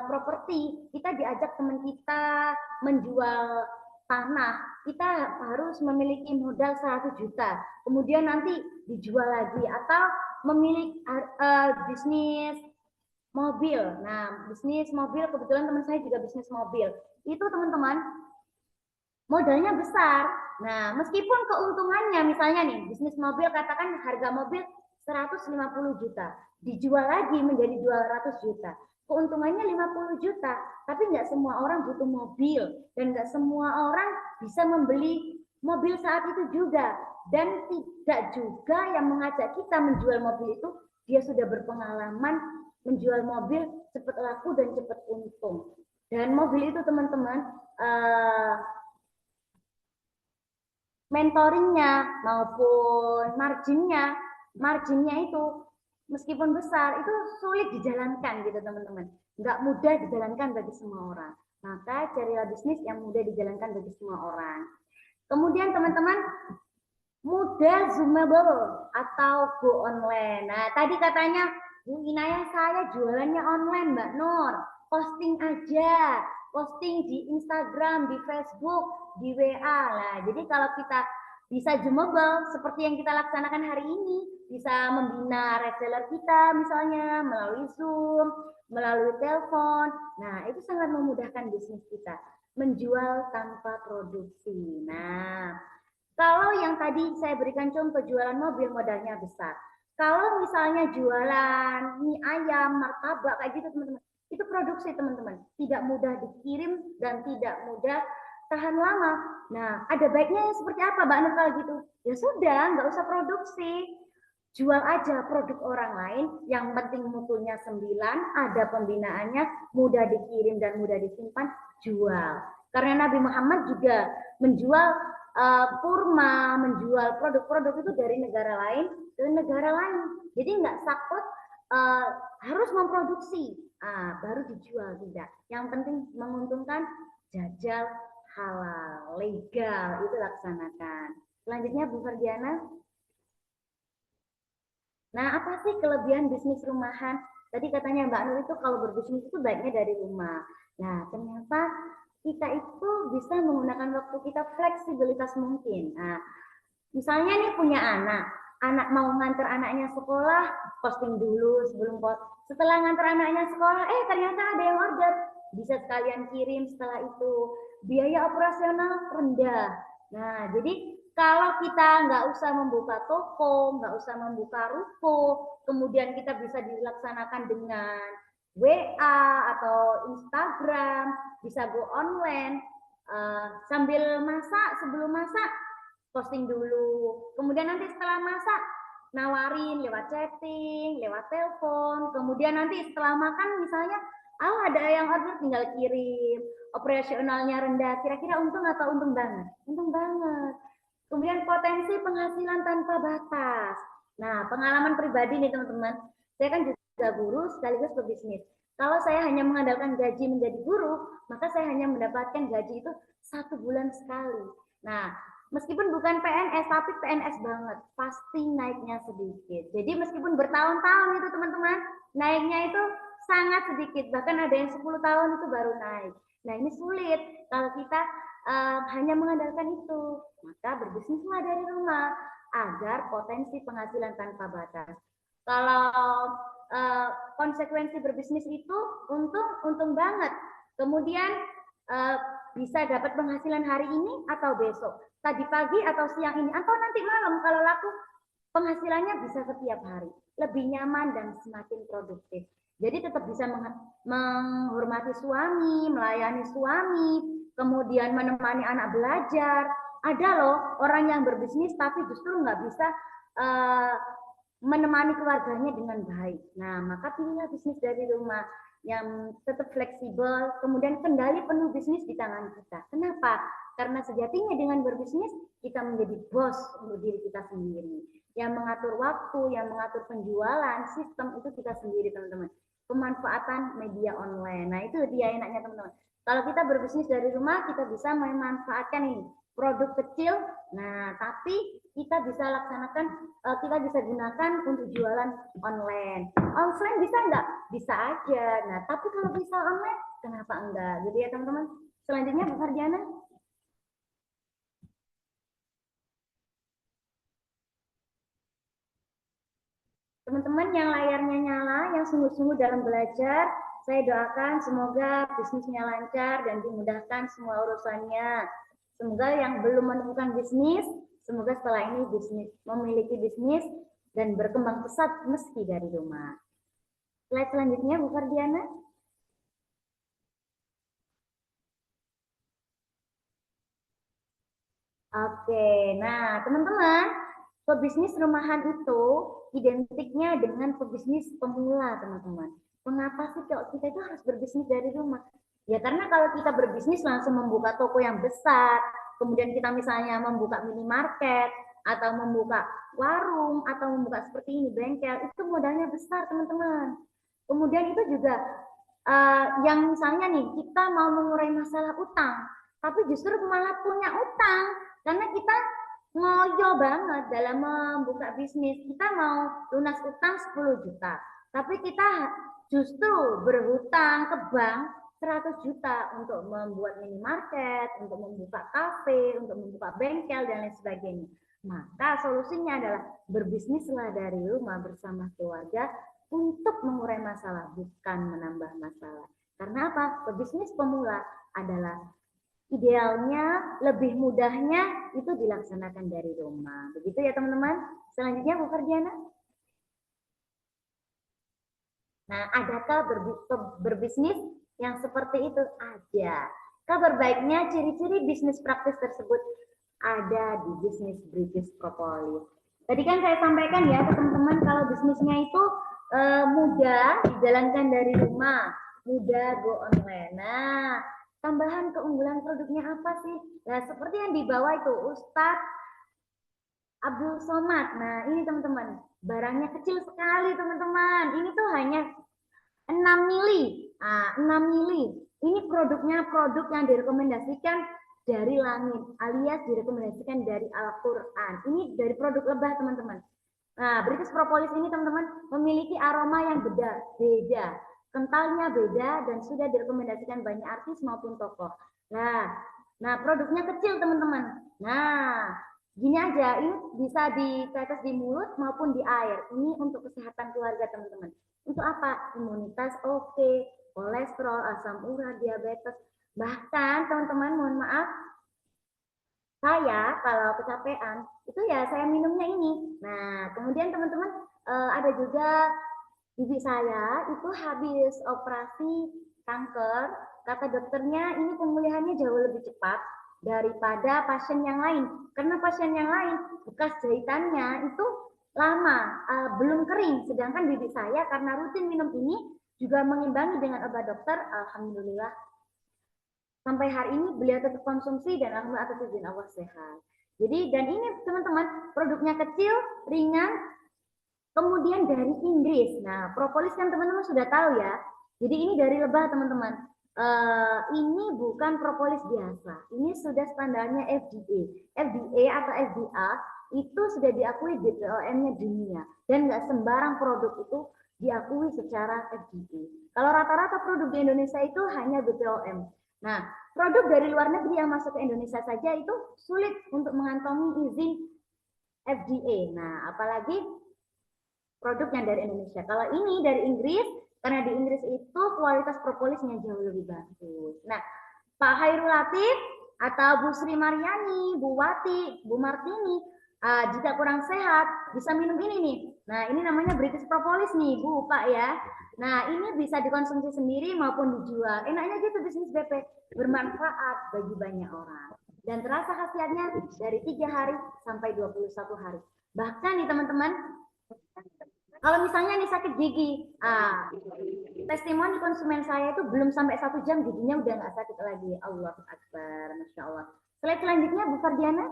properti, kita diajak teman kita menjual tanah, kita harus memiliki modal 100 juta, kemudian nanti dijual lagi, atau memiliki bisnis mobil. Nah, bisnis mobil, kebetulan teman saya juga bisnis mobil. Itu teman-teman, modalnya besar. Nah, meskipun keuntungannya misalnya nih, bisnis mobil katakan harga mobil 150 juta, dijual lagi menjadi 200 juta. Keuntungannya 50 juta, tapi nggak semua orang butuh mobil dan nggak semua orang bisa membeli mobil saat itu juga. Dan tidak juga yang mengajak kita menjual mobil itu dia sudah berpengalaman menjual mobil cepat laku dan cepat untung. Dan mobil itu teman-teman mentoringnya maupun marginnya itu meskipun besar itu sulit dijalankan gitu teman-teman, nggak mudah dijalankan bagi semua orang. Maka carilah bisnis yang mudah dijalankan bagi semua orang. Kemudian teman-teman, modal zoomable atau go online. Nah tadi katanya Bu Inaya saya jualannya online Mbak Nur, posting aja, posting di Instagram, di Facebook, di WA lah. Jadi kalau kita bisa zoomable seperti yang kita laksanakan hari ini, bisa membina reseller kita misalnya melalui Zoom, melalui telepon. Nah, itu sangat memudahkan bisnis kita menjual tanpa produksi. Nah, kalau yang tadi saya berikan contoh jualan mobil modalnya besar. Kalau misalnya jualan mie ayam, martabak kayak gitu teman-teman, itu produksi teman-teman, tidak mudah dikirim dan tidak mudah tahan lama. Nah, ada baiknya yang seperti apa Mbak Nur kalau gitu? Ya sudah, nggak usah produksi. Jual aja produk orang lain, yang penting mutunya 9, ada pembinaannya, mudah dikirim dan mudah disimpan, jual. Karena Nabi Muhammad juga menjual kurma, menjual produk-produk itu dari negara lain ke negara lain. Jadi nggak saklek harus memproduksi, baru dijual, tidak. Yang penting menguntungkan, jajal halal, legal, itu laksanakan. Selanjutnya Bu Ferdiana. Nah, apa sih kelebihan bisnis rumahan? Tadi katanya Mbak Nur itu kalau berbisnis itu baiknya dari rumah. Nah, ternyata kita itu bisa menggunakan waktu kita fleksibilitas mungkin. Nah, misalnya nih punya anak mau nganter anaknya sekolah, posting dulu sebelum setelah nganter anaknya sekolah, ternyata ada yang order, bisa sekalian kirim setelah itu. Biaya operasional rendah. Nah, jadi kalau kita nggak usah membuka toko, nggak usah membuka ruko, kemudian kita bisa dilaksanakan dengan WA atau Instagram, bisa go online, sambil masak, sebelum masak, posting dulu. Kemudian nanti setelah masak, nawarin lewat chatting, lewat telepon. Kemudian nanti setelah makan misalnya, ada yang order tinggal kirim. Operasionalnya rendah, kira-kira untung atau untung banget? Untung banget. Kemudian potensi penghasilan tanpa batas. Nah, pengalaman pribadi nih teman-teman, saya kan juga guru sekaligus pebisnis. Kalau saya hanya mengandalkan gaji menjadi guru, maka saya hanya mendapatkan gaji itu 1 bulan sekali. Nah, meskipun bukan PNS, tapi PNS banget, pasti naiknya sedikit. Jadi meskipun bertahun-tahun itu teman-teman, naiknya itu sangat sedikit. Bahkan ada yang 10 tahun itu baru naik. Nah, ini sulit kalau kita hanya mengandalkan itu. Maka berbisnislah dari rumah agar potensi penghasilan tanpa batas. Kalau konsekuensi berbisnis itu untung banget. Kemudian bisa dapat penghasilan hari ini atau besok, tadi pagi atau siang ini, atau nanti malam kalau laku, penghasilannya bisa setiap hari. Lebih nyaman dan semakin produktif. Jadi tetap bisa menghormati suami, melayani suami, kemudian menemani anak belajar. Ada loh orang yang berbisnis tapi justru nggak bisa menemani keluarganya dengan baik. Nah, maka pilihlah bisnis dari rumah yang tetap fleksibel, kemudian kendali penuh bisnis di tangan kita. Kenapa? Karena sejatinya dengan berbisnis, kita menjadi bos untuk diri kita sendiri. Yang mengatur waktu, yang mengatur penjualan, sistem itu kita sendiri teman-teman. Pemanfaatan media online. Nah, itu dia enaknya teman-teman. Kalau kita berbisnis dari rumah, kita bisa memanfaatkan ini produk kecil. Nah, tapi kita bisa laksanakan, kita bisa gunakan untuk jualan online. Offline bisa enggak? Bisa aja. Nah, tapi kalau bisa online, kenapa enggak? Jadi ya teman-teman. Selanjutnya Bu Fardiana. Teman-teman yang layarnya nyala, yang sungguh-sungguh dalam belajar, saya doakan semoga bisnisnya lancar dan dimudahkan semua urusannya. Semoga yang belum menemukan bisnis, semoga setelah ini memiliki bisnis dan berkembang pesat meski dari rumah. Slide selanjutnya, Bu Fardiana. Oke, nah teman-teman, pebisnis rumahan itu identiknya dengan pebisnis pemula, teman-teman. Mengapa sih kalau kita itu harus berbisnis dari rumah? Ya karena kalau kita berbisnis langsung membuka toko yang besar, kemudian kita misalnya membuka minimarket, atau membuka warung, atau membuka seperti ini, bengkel, itu modalnya besar, teman-teman. Kemudian itu juga yang misalnya nih, kita mau mengurai masalah utang, tapi justru malah punya utang, karena kita ngoyo banget dalam membuka bisnis. Kita mau lunas utang 10 juta, tapi kita justru berhutang ke bank 100 juta untuk membuat minimarket, untuk membuka kafe, untuk membuka bengkel, dan lain sebagainya. Maka solusinya adalah berbisnislah dari rumah bersama keluarga untuk mengurai masalah, bukan menambah masalah. Karena apa? Pebisnis pemula adalah idealnya, lebih mudahnya itu dilaksanakan dari rumah. Begitu ya teman-teman. Selanjutnya Bu Fardiana. Nah, adakah berbisnis yang seperti itu? Ada. Kabar baiknya, ciri-ciri bisnis praktis tersebut ada di bisnis British Propolis. Tadi kan saya sampaikan ya ke teman-teman kalau bisnisnya itu mudah dijalankan dari rumah, mudah go online. Nah, tambahan keunggulan produknya apa sih? Nah, seperti yang di bawah itu, Ustadz Abdul Somad. Nah, ini teman-teman, barangnya kecil sekali teman-teman. Ini tuh hanya 6 mili. Nah, 6 mili. Ini produknya produk yang direkomendasikan dari langit, alias direkomendasikan dari Al-Quran. Ini dari produk lebah teman-teman. Nah, British Propolis ini teman-teman memiliki aroma yang beda. Kentalnya beda dan sudah direkomendasikan banyak artis maupun tokoh. Nah produknya kecil teman-teman. Nah, gini aja, ini bisa ditetes di mulut maupun di air. Ini untuk kesehatan keluarga teman-teman. Untuk apa? Imunitas oke, kolesterol, asam urat, diabetes. Bahkan teman-teman, mohon maaf, saya kalau kecapean itu ya saya minumnya ini. Nah, kemudian teman-teman ada juga bibi saya itu habis operasi kanker, kata dokternya ini pemulihannya jauh lebih cepat daripada pasien yang lain. Karena pasien yang lain bekas jahitannya itu lama, belum kering. Sedangkan bibi saya karena rutin minum ini juga mengimbangi dengan obat dokter, alhamdulillah sampai hari ini beliau tetap konsumsi dan alhamdulillah atas izin Allah sehat. Jadi dan ini teman-teman produknya kecil, ringan, kemudian dari Inggris. Nah, propolis kan teman-teman sudah tahu ya. Jadi ini dari lebah teman-teman. Ini bukan propolis biasa. Ini sudah standarnya FDA. FDA atau FDA itu sudah diakui BPOM-nya dunia dan nggak sembarang produk itu diakui secara FDA. Kalau rata-rata produk di Indonesia itu hanya BPOM. Nah, produk dari luar negeri yang masuk ke Indonesia saja itu sulit untuk mengantongi izin FDA. Nah, apalagi produk yang dari Indonesia. Kalau ini dari Inggris, karena di Inggris itu kualitas propolisnya jauh lebih bagus. Nah, Pak Hairul Latif atau Bu Sri Maryani, Bu Wati, Bu Martini, jika kurang sehat bisa minum ini nih. Nah, ini namanya British Propolis nih, Bu, Pak ya. Nah, ini bisa dikonsumsi sendiri maupun dijual. Enaknya gitu bisnis BP, bermanfaat bagi banyak orang. Dan terasa khasiatnya dari 3 hari sampai 21 hari. Bahkan nih teman-teman, kalau misalnya nih sakit gigi, testimoni konsumen saya itu belum sampai 1 jam giginya udah nggak sakit lagi. Allahu Akbar, Masya Allah. Slide selanjutnya, Bu Fardiana.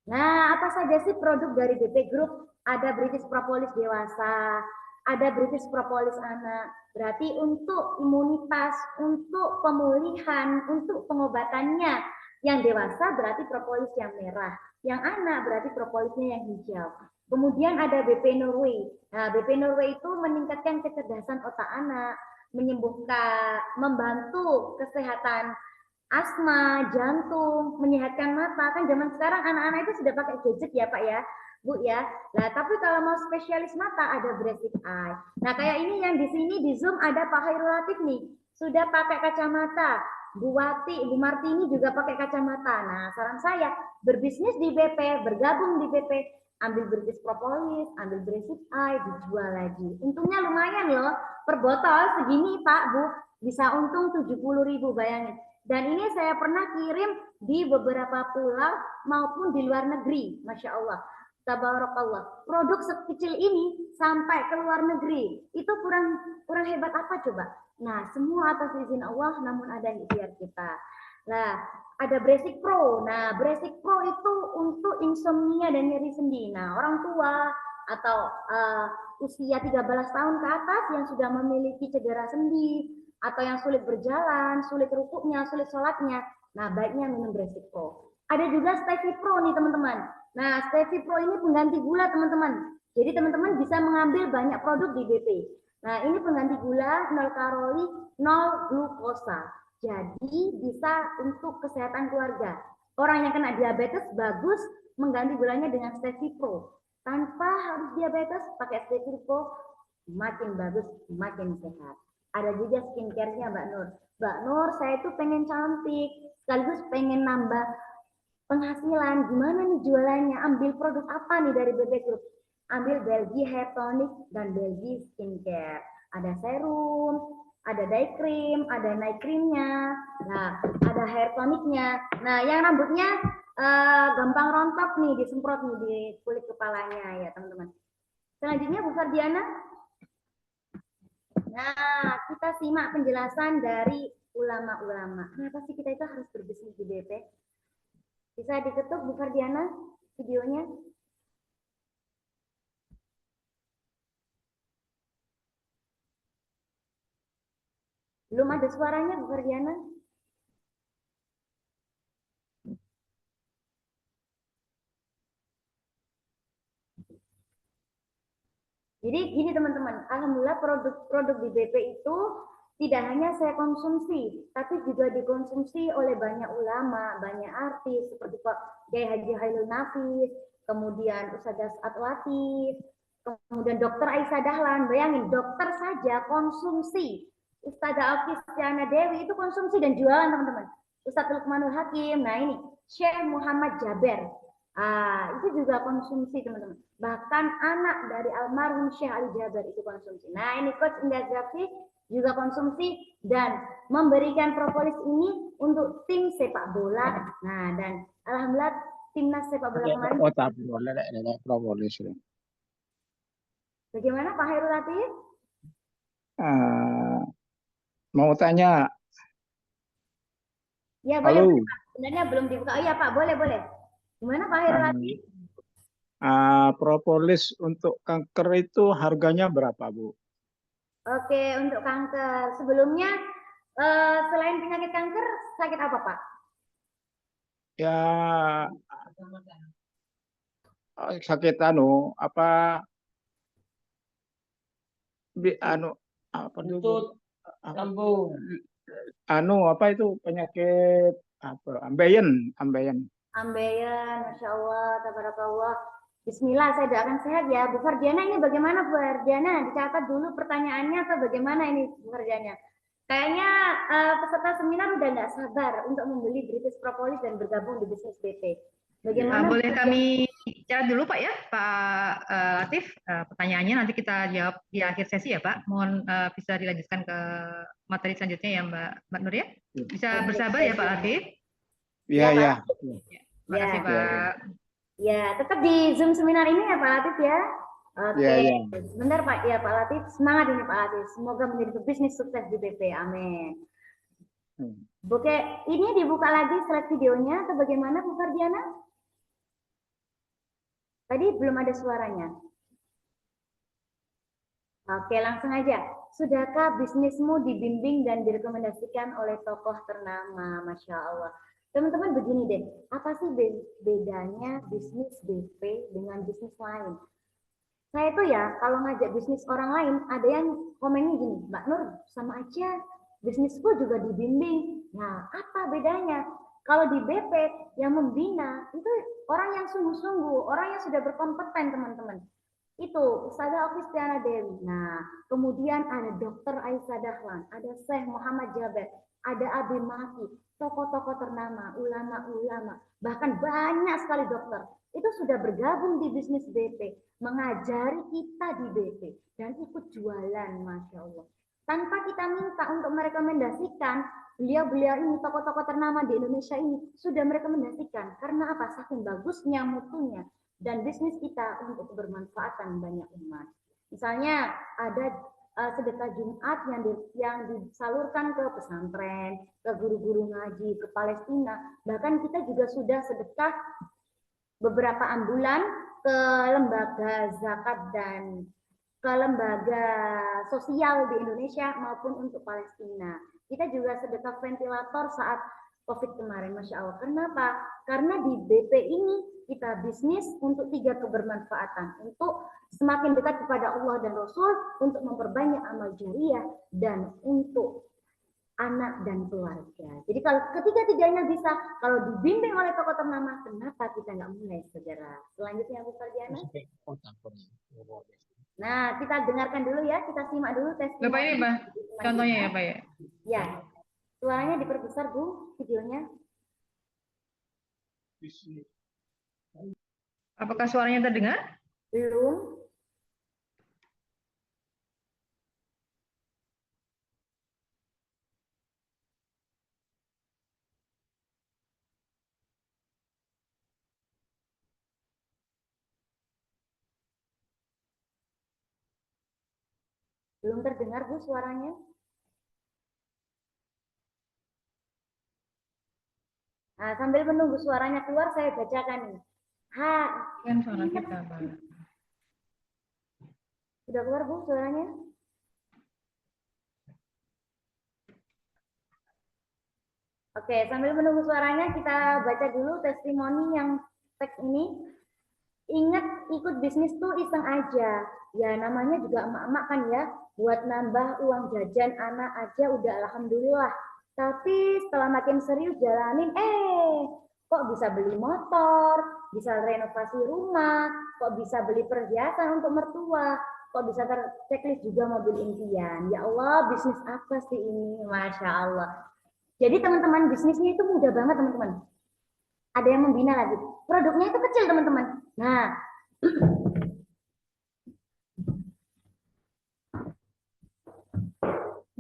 Nah, apa saja sih produk dari BP Group? Ada British Propolis dewasa, ada British Propolis anak. Berarti untuk imunitas, untuk pemulihan, untuk pengobatannya. Yang dewasa berarti propolis yang merah. Yang anak berarti propolisnya yang hijau. Kemudian ada BP Norway. Nah, BP Norway itu meningkatkan kecerdasan otak anak, menyembuhkan, membantu kesehatan asma, jantung, menyehatkan mata. Kan zaman sekarang anak-anak itu sudah pakai gadget ya Pak ya, Bu ya. Nah, tapi kalau mau spesialis mata ada Basic Eye. Nah, kayak ini yang di sini di Zoom ada Pak Hairul Latif nih, sudah pakai kacamata. Bu Wati, Bu Martini juga pakai kacamata. Nah, saran saya berbisnis di BP, bergabung di BP, ambil berbisnis propolis, ambil Basic Eye, dijual lagi. Untungnya lumayan loh, per botol segini Pak, Bu, bisa untung 70.000, bayangin. Dan ini saya pernah kirim di beberapa pulau maupun di luar negeri, Masya Allah. Tabarakallah. Produk sekecil ini sampai ke luar negeri, itu kurang hebat apa coba? Nah, semua atas izin Allah, namun ada ikhtiar kita. Nah, ada Basic Pro. Nah, Basic Pro itu untuk insomnia dan nyeri sendi. Nah, orang tua atau usia 13 tahun ke atas yang sudah memiliki cedera sendi atau yang sulit berjalan, sulit rukuknya, sulit sholatnya, nah baiknya minum Basic Pro. Ada juga Stevie Pro nih teman-teman. Nah, Stevie Pro ini pengganti gula teman-teman. Jadi teman-teman bisa mengambil banyak produk di BP. Nah, ini pengganti gula, 0 kalori, 0 glukosa. Jadi bisa untuk kesehatan keluarga. Orang yang kena diabetes bagus mengganti gulanya dengan Stevie Pro. Tanpa harus diabetes, pakai Stevie Pro makin bagus, makin sehat. Ada juga skincare-nya Mbak Nur. Mbak Nur, saya tuh pengen cantik, sekaligus pengen nambah penghasilan. Gimana nih jualannya? Ambil produk apa nih dari BB Group? Ambil Belgi Hair Tonic dan Belgi Skincare. Ada serum, ada day cream, ada night creamnya, nah ada hair tonicnya. Nah yang rambutnya gampang rontok nih, disemprot nih di kulit kepalanya ya teman-teman. Selanjutnya Bu Fardiana. Nah kita simak penjelasan dari ulama-ulama. Kenapa sih kita itu harus berbisnis di BP? Bisa diketuk Bu Fardiana videonya? Belum ada suaranya Bu Fardiana? Jadi gini teman-teman, alhamdulillah produk-produk di BP itu tidak hanya saya konsumsi, tapi juga dikonsumsi oleh banyak ulama, banyak artis seperti Pak Kiai Haji Hairul Nafis, kemudian Ustazah Atwati, kemudian Dokter Aisyah Dahlan. Bayangin, dokter saja konsumsi. Ustazah Alfistiana Dewi itu konsumsi dan jualan teman-teman. Ustadz Lukmanul Hakim, nah ini Syekh Muhammad Jaber. Itu juga konsumsi teman-teman. Bahkan anak dari almarhum Syekh Ali Jaber itu konsumsi. Nah ini Coach Indah Grafik juga konsumsi dan memberikan propolis ini untuk tim sepak bola. Nah dan alhamdulillah timnas sepak bola kemarin. Propolis. Bagaimana Pak Hairul Latif? Mau tanya. Ya boleh. Halo. Sebenarnya belum dibuka. Oh iya Pak, boleh. Gimana Pak Hairul Latif? Propolis untuk kanker itu harganya berapa, Bu? Oke, untuk kanker. Sebelumnya, selain penyakit kanker, sakit apa, Pak? Ya, sakit apa itu? Lambung. Apa itu penyakit apa? Ambeien. Ambeien, Masya Allah, tabarakallah. Bismillah, saya doakan sehat ya. Bu Fardiana ini bagaimana Bu Fardiana? Dicatat dulu pertanyaannya atau bagaimana ini Bu Fardiana? Kayaknya peserta seminar udah nggak sabar untuk membeli British Propolis dan bergabung di bisnis BP. Bagaimana? Boleh kami catat dulu Pak ya, Pak Latif. Pertanyaannya nanti kita jawab di akhir sesi ya Pak. Mohon bisa dilanjutkan ke materi selanjutnya ya Mbak Nur ya. Bisa bersabar ya Pak Latif. Iya. Terima kasih Pak. Ya, tetap di Zoom seminar ini ya Pak Latif ya. Oke, sebentar Pak. Ya Pak Latif, semangat ini Pak Latif. Semoga menjadi pebisnis sukses di BP. Amin. Oke, ini dibuka lagi slide videonya atau bagaimana Bu Fardiana? Tadi belum ada suaranya. Oke, langsung aja. Sudahkah bisnismu dibimbing dan direkomendasikan oleh tokoh ternama? Masya Allah. Teman-teman begini deh, apa sih bedanya bisnis BP dengan bisnis lain? Saya tuh ya, kalau ngajak bisnis orang lain, ada yang komennya gini, Mbak Nur, sama aja, bisnisku juga dibimbing. Nah, apa Apa bedanya? Kalau di BP yang membina itu orang yang sungguh-sungguh, orang yang sudah berkompeten teman-teman. Itu Ustazah Ofistiana Dewi. Nah, kemudian ada Dr. Aisyah Dahlan, ada Syekh Muhammad Jaber, ada Abi Maki, tokoh-tokoh ternama, ulama-ulama, bahkan banyak sekali dokter. Itu sudah bergabung di bisnis BP, mengajari kita di BP, dan ikut jualan, Masya Allah. Tanpa kita minta untuk merekomendasikan, beliau-beliau ini, tokoh-tokoh ternama di Indonesia ini, sudah merekomendasikan. Karena apa? Saking bagusnya mutunya dan bisnis kita untuk kebermanfaatan banyak umat. Misalnya ada sedekah Jumat yang disalurkan ke pesantren, ke guru-guru ngaji, ke Palestina. Bahkan kita juga sudah sedekah beberapa ambulan ke lembaga zakat dan ke lembaga sosial di Indonesia maupun untuk Palestina. Kita juga sedekah ventilator saat COVID kemarin, Masya Allah. Kenapa? Karena di BP ini kita bisnis untuk 3 kebermanfaatan. Untuk semakin dekat kepada Allah dan Rasul, untuk memperbanyak amal jariah, dan untuk anak dan keluarga. Jadi kalau ketiga-tiganya bisa, kalau dibimbing oleh tokoh ternama, kenapa kita nggak mulai segera? Selanjutnya Bu Fardiana. Nah, kita dengarkan dulu ya, kita simak dulu testimoni. Bapak ini, Pak, contohnya ya, Pak ya. Ya, suaranya diperbesar Bu, videonya. Apakah suaranya terdengar? Belum. Belum terdengar Bu suaranya? Nah, sambil menunggu suaranya keluar, saya bacakan nih. Kan suara kita, Pak. Sudah keluar Bu suaranya? Oke, sambil menunggu suaranya, kita baca dulu testimoni yang teks ini. Ingat, ikut bisnis tuh iseng aja. Ya, namanya juga emak-emak kan ya. Buat nambah uang jajan anak aja udah alhamdulillah. Tapi setelah makin serius jalanin, kok bisa beli motor, bisa renovasi rumah, kok bisa beli perhiasan untuk mertua, kok bisa terchecklist juga mobil impian. Ya Allah, bisnis apa sih ini? Masya Allah. Jadi teman-teman, bisnisnya itu mudah banget teman-teman. Ada yang membina lagi. Produknya itu kecil teman-teman.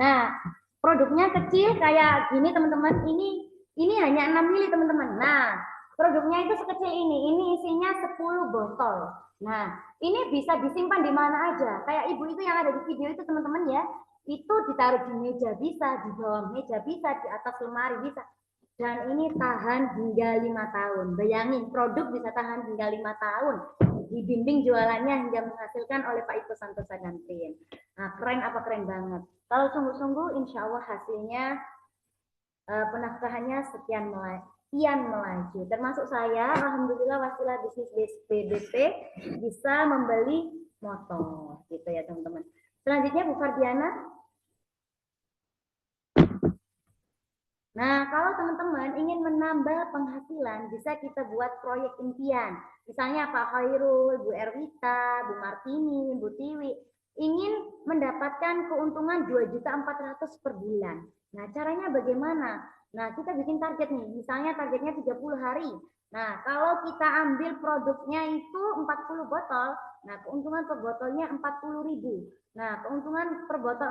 Nah, produknya kecil kayak gini teman-teman. Ini hanya 6 mili teman-teman. Nah, produknya itu sekecil ini. Ini isinya 10 botol. Nah, ini bisa disimpan di mana aja. Kayak ibu itu yang ada di video itu teman-teman ya. Itu ditaruh di meja bisa, di bawah meja bisa, di atas lemari bisa. Dan ini tahan hingga 5 tahun. Bayangin, produk bisa tahan hingga 5 tahun. Dibimbing jualannya hingga menghasilkan oleh Pak Iko Santosa Gantin. Nah, keren apa keren banget. Kalau sungguh-sungguh, insya Allah hasilnya penafkahannya kian melaju. Termasuk saya, alhamdulillah wasilah bisnis BBP bisa membeli motor, gitu ya teman-teman. Selanjutnya Bu Fardiana. Nah, kalau teman-teman ingin menambah penghasilan, bisa kita buat proyek impian. Misalnya Pak Khairul, Bu Erwita, Bu Martini, Bu Tiwi, ingin mendapatkan keuntungan 2.400.000 per bulan. Nah, caranya bagaimana? Nah, kita bikin target nih, misalnya targetnya 30 hari. Nah, kalau kita ambil produknya itu 40 botol, nah keuntungan per botolnya 40.000. Nah, keuntungan per botol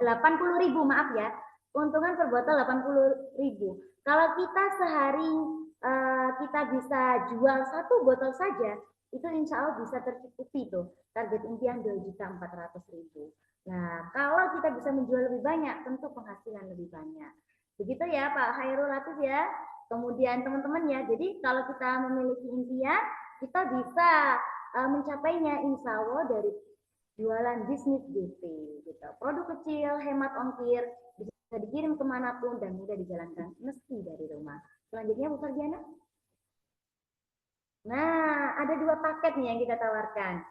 80.000, maaf ya. Keuntungan per botol 80.000. Kalau kita sehari kita bisa jual 1 botol saja, itu insya Allah bisa tercukupi tuh target impian 2.400.000. Nah, kalau kita bisa menjual lebih banyak, tentu penghasilan lebih banyak. Begitu ya Pak Khairul Latif ya. Kemudian teman-teman ya, jadi kalau kita memiliki impian, kita bisa mencapainya insya Allah dari jualan bisnis BP. Gitu. Produk kecil, hemat ongkir, bisa dikirim kemanapun dan mudah dijalankan meski dari rumah. Selanjutnya Bu Fardiana. Nah, ada 2 paket nih yang kita tawarkan.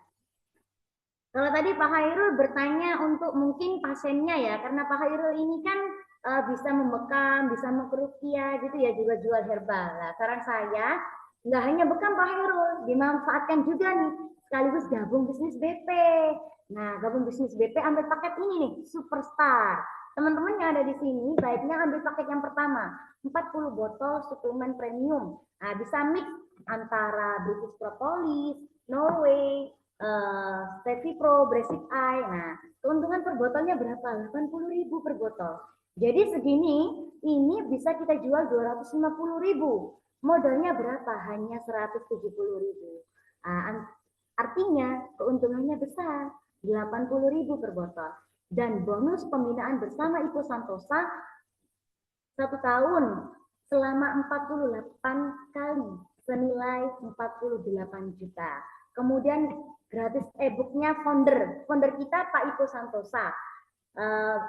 Kalau tadi Pak Khairul bertanya untuk mungkin pasiennya ya, karena Pak Khairul ini kan bisa membekam, bisa mengkerukia gitu ya, juga jual herbal. Nah, saran saya nggak hanya bekam Pak Hairul, dimanfaatkan juga nih sekaligus gabung bisnis BP. Nah, gabung bisnis BP ambil paket ini nih, Superstar. Teman-teman yang ada di sini baiknya ambil paket yang pertama, 40 botol suplemen premium. Nah, bisa mix antara British Propolis, Norway, Stevie Pro, Basic Eye. Nah, keuntungan per botolnya berapa? 80.000 per botol. Jadi segini, ini bisa kita jual 250.000. Modalnya berapa? Hanya 170.000. Nah, artinya keuntungannya besar, 80.000 per botol. Dan bonus pembinaan bersama Ibu Santosa 1 tahun selama 48 kali senilai 48 juta. Kemudian gratis e-booknya founder kita Pak Iko Santosa.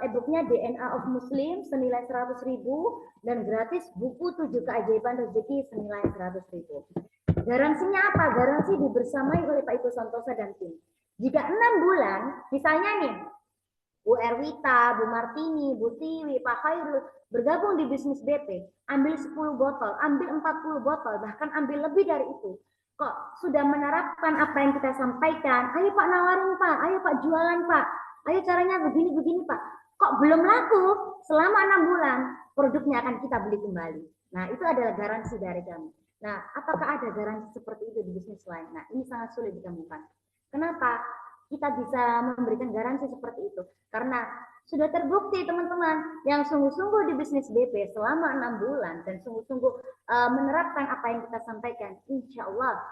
E-booknya DNA of Muslim senilai 100.000 dan gratis buku 7 keajaiban rezeki senilai 100.000. Garansinya apa? Garansi dibersamai oleh Pak Iko Santosa dan tim. Jika 6 bulan, misalnya nih, Bu Erwita, Bu Martini, Bu Tiwi, Pak Khairul bergabung di bisnis BP, ambil 10 botol, ambil 40 botol, bahkan ambil lebih dari itu. Kok sudah menerapkan apa yang kita sampaikan? Ayo Pak nawarin Pak, ayo Pak jualan Pak, ayo caranya begini-begini Pak. Kok belum laku? Selama 6 bulan, produknya akan kita beli kembali. Nah, itu adalah garansi dari kami. Nah, apakah ada garansi seperti itu di bisnis lain? Nah, ini sangat sulit ditemukan. Kenapa kita bisa memberikan garansi seperti itu? Karena sudah terbukti teman-teman yang sungguh-sungguh di bisnis BP selama 6 bulan dan sungguh-sungguh menerapkan apa yang kita sampaikan, insya Allah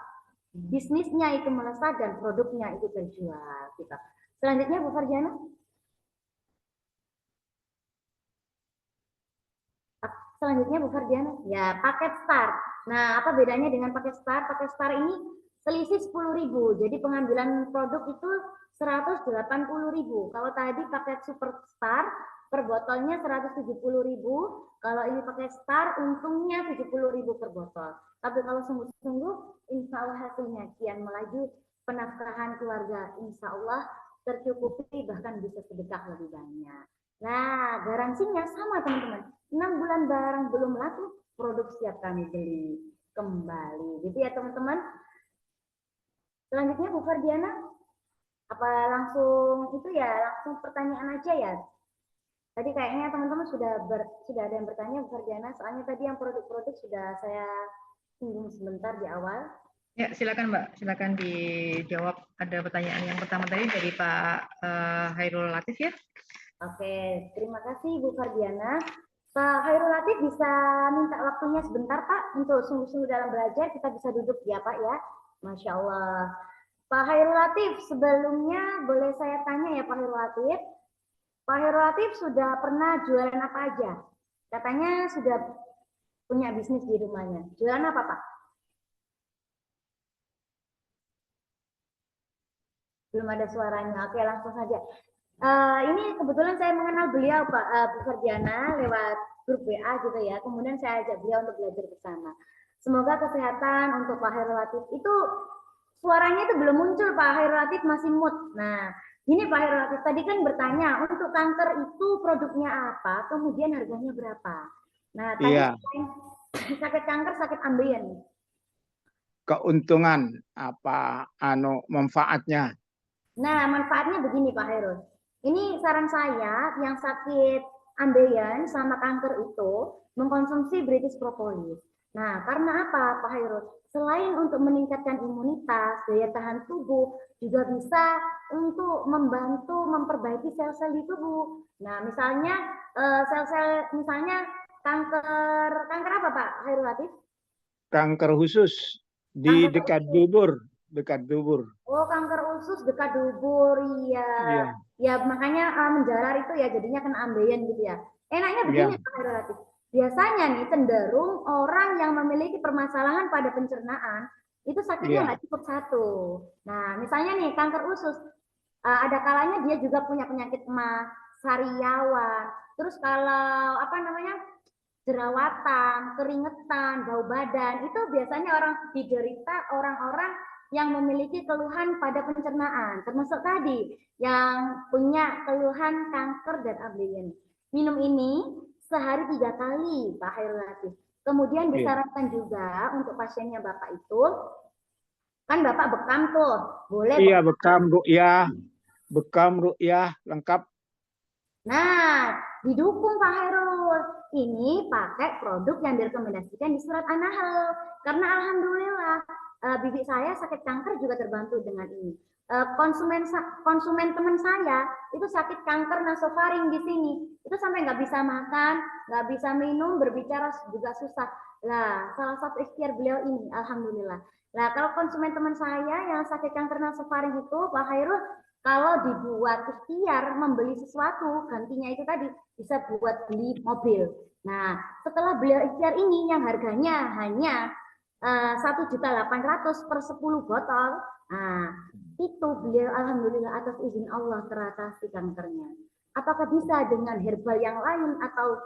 bisnisnya itu melesat dan produknya itu terjual. Gitu. Selanjutnya Bu Farjana. Selanjutnya Bu Farjana, ya paket start. Nah, apa bedanya dengan paket start? Paket start ini selisih 10.000. Jadi pengambilan produk itu 180.000. Kalau tadi paket Superstar per botolnya 170.000. Kalau ini pakai Star untungnya 70.000 per botol. Tapi kalau sungguh-sungguh, insya Allah hasilnya kian melaju, penafkahan keluarga insya Allah tercukupi, bahkan bisa sedekah lebih banyak. Nah, garansinya sama teman-teman. 6 bulan barang belum laku, produk siap kami beli kembali. Gitu ya teman-teman. Selanjutnya Bu Fardiana, apa langsung itu ya, langsung pertanyaan aja ya. Tadi kayaknya teman-teman sudah ada yang bertanya Bu Fardiana, soalnya tadi yang produk-produk sudah saya singgung sebentar di awal. Ya, silakan Mbak, silakan dijawab. Ada pertanyaan yang pertama tadi dari Pak Hairul Latif ya. Oke, terima kasih Bu Fardiana. Pak Hairul Latif bisa minta waktunya sebentar Pak untuk sungguh-sungguh dalam belajar, kita bisa duduk ya Pak ya. Masya Allah. Pak Hairul Latif, sebelumnya boleh saya tanya ya Pak Hairul Latif. Pak Hairul Latif sudah pernah jualan apa aja? Katanya sudah punya bisnis di rumahnya. Jualan apa Pak? Belum ada suaranya. Oke, langsung saja. Ini kebetulan saya mengenal beliau Pak Bu Fardiana lewat grup WA gitu ya. Kemudian saya ajak beliau untuk belajar bersama. Semoga kesehatan untuk Pak Hairul Latif. Itu suaranya itu belum muncul Pak Hairul Latif, masih mood. Nah, ini Pak Hairul Latif tadi kan bertanya untuk kanker itu produknya apa, kemudian harganya berapa. Nah, tadi sakit kanker, sakit ambeien. Keuntungan apa manfaatnya? Nah, manfaatnya begini Pak Hairul. Ini saran saya yang sakit ambeien sama kanker itu mengkonsumsi British Propolis. Nah, karena apa Pak Hairul? Selain untuk meningkatkan imunitas, daya tahan tubuh, juga bisa untuk membantu memperbaiki sel-sel di tubuh. Nah, misalnya sel-sel, misalnya kanker apa Pak Hairul Latif? Kanker usus di dekat dubur. Oh, kanker usus dekat dubur, iya. Ya makanya menjalar itu ya jadinya kena ambeien gitu ya. Enaknya begini Pak Hairul Latif. Biasanya nih cenderung orang yang memiliki permasalahan pada pencernaan itu sakitnya nggak cukup satu. Nah, misalnya nih kanker usus, ada kalanya dia juga punya penyakit emah, sariawan. Terus kalau jerawatan, keringetan, bau badan, itu biasanya orang-orang yang memiliki keluhan pada pencernaan, termasuk tadi yang punya keluhan kanker dan ambeien. Minum ini sehari 3 kali, Pak Hairul Latif. Kemudian Iya. disarankan juga untuk pasiennya Bapak itu, kan Bapak bekam tuh, boleh Iya, bekam. bekam ru'yah lengkap. Nah, didukung Pak Hairul. Ini pakai produk yang direkomendasikan di surat An-Nahl. Karena alhamdulillah bibi saya sakit kanker juga terbantu dengan ini. Konsumen teman saya itu sakit kanker nasofaring di sini. Itu sampai nggak bisa makan, nggak bisa minum, berbicara juga susah. Nah, salah satu ikhtiar beliau ini, alhamdulillah. Nah, kalau konsumen teman saya yang sakit kanker nasofaring itu, Pak Hairul, kalau dibuat ikhtiar membeli sesuatu, gantinya itu tadi bisa buat beli mobil. Nah, setelah beliau ikhtiar ini yang harganya hanya 1.800.000 per 10 botol, nah itu beliau alhamdulillah atas izin Allah teratasi kankernya. Apakah bisa dengan herbal yang lain atau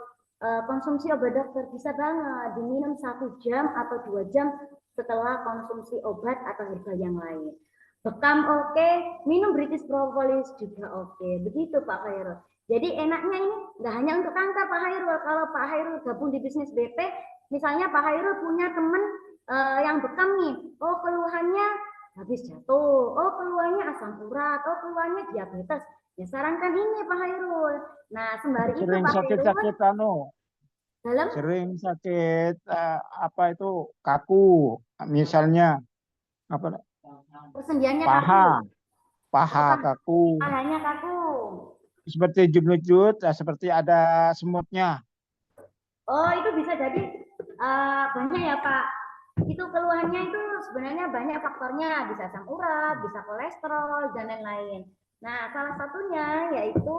konsumsi obat dokter? Bisa banget, diminum 1 jam atau 2 jam setelah konsumsi obat atau herbal yang lain. Bekam oke, minum British Propolis juga oke. Begitu Pak Hairul. Jadi enaknya ini nggak hanya untuk kanker Pak Hairul. Kalau Pak Hairul gabung di bisnis BP, misalnya Pak Hairul punya teman yang bekam nih, oh keluhannya habis jatuh, oh keluhannya asam urat, oh keluhannya diabetes. Ya sarankan ini Pak Hairul. Nah sembari itu Sering Pak Hairul sakit-sakit dalam sering sakit apa itu kaku, misalnya apa persendiannya paha, kaku, kaku, pahanya kaku. seperti jut-jut, seperti ada semutnya. Oh itu bisa jadi banyak ya Pak. Itu keluhannya itu sebenarnya banyak faktornya, bisa asam urat, bisa kolesterol dan lain-lain. Nah, salah satunya yaitu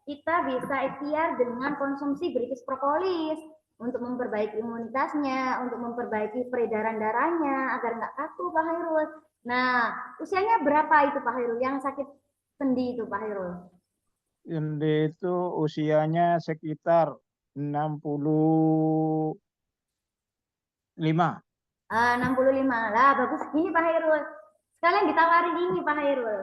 kita bisa ikhtiar dengan konsumsi British Propolis untuk memperbaiki imunitasnya, untuk memperbaiki peredaran darahnya agar nggak kaku Pak Hairul. Nah, usianya berapa itu Pak Hairul yang sakit sendi itu Pak Hairul? Ini itu usianya sekitar 65. 65 lah, bagus ini Pak Hairul. Sekalian ditawarin ini Pak Hairul.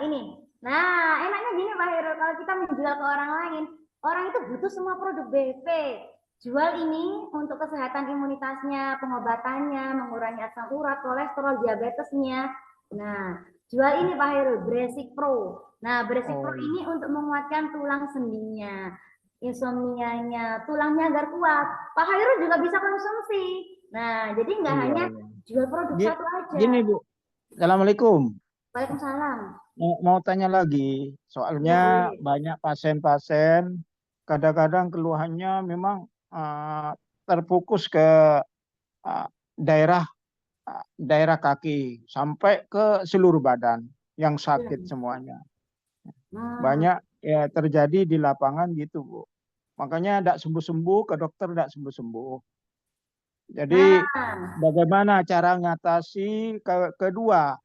Ini. Nah, enaknya gini Pak Hairul, kalau kita menjual ke orang lain, orang itu butuh semua produk BP. Jual ini untuk kesehatan imunitasnya, pengobatannya, mengurangi asam urat, kolesterol, diabetesnya. Nah, jual ini Pak Hairul, Basic Pro. Nah, Basic Pro ini untuk menguatkan tulang sendinya, insomnianya, tulangnya agar kuat. Pak Hairul juga bisa konsumsi. Nah, jadi nggak hanya jual produk satu aja. Gini Bu, Assalamualaikum. Waalaikumsalam. Mau tanya lagi, soalnya banyak pasien-pasien kadang-kadang keluhannya memang terfokus ke daerah kaki sampai ke seluruh badan yang sakit semuanya. Banyak ya terjadi di lapangan gitu Bu. Makanya tidak sembuh-sembuh, ke dokter tidak sembuh-sembuh. Jadi bagaimana cara mengatasi? Kedua,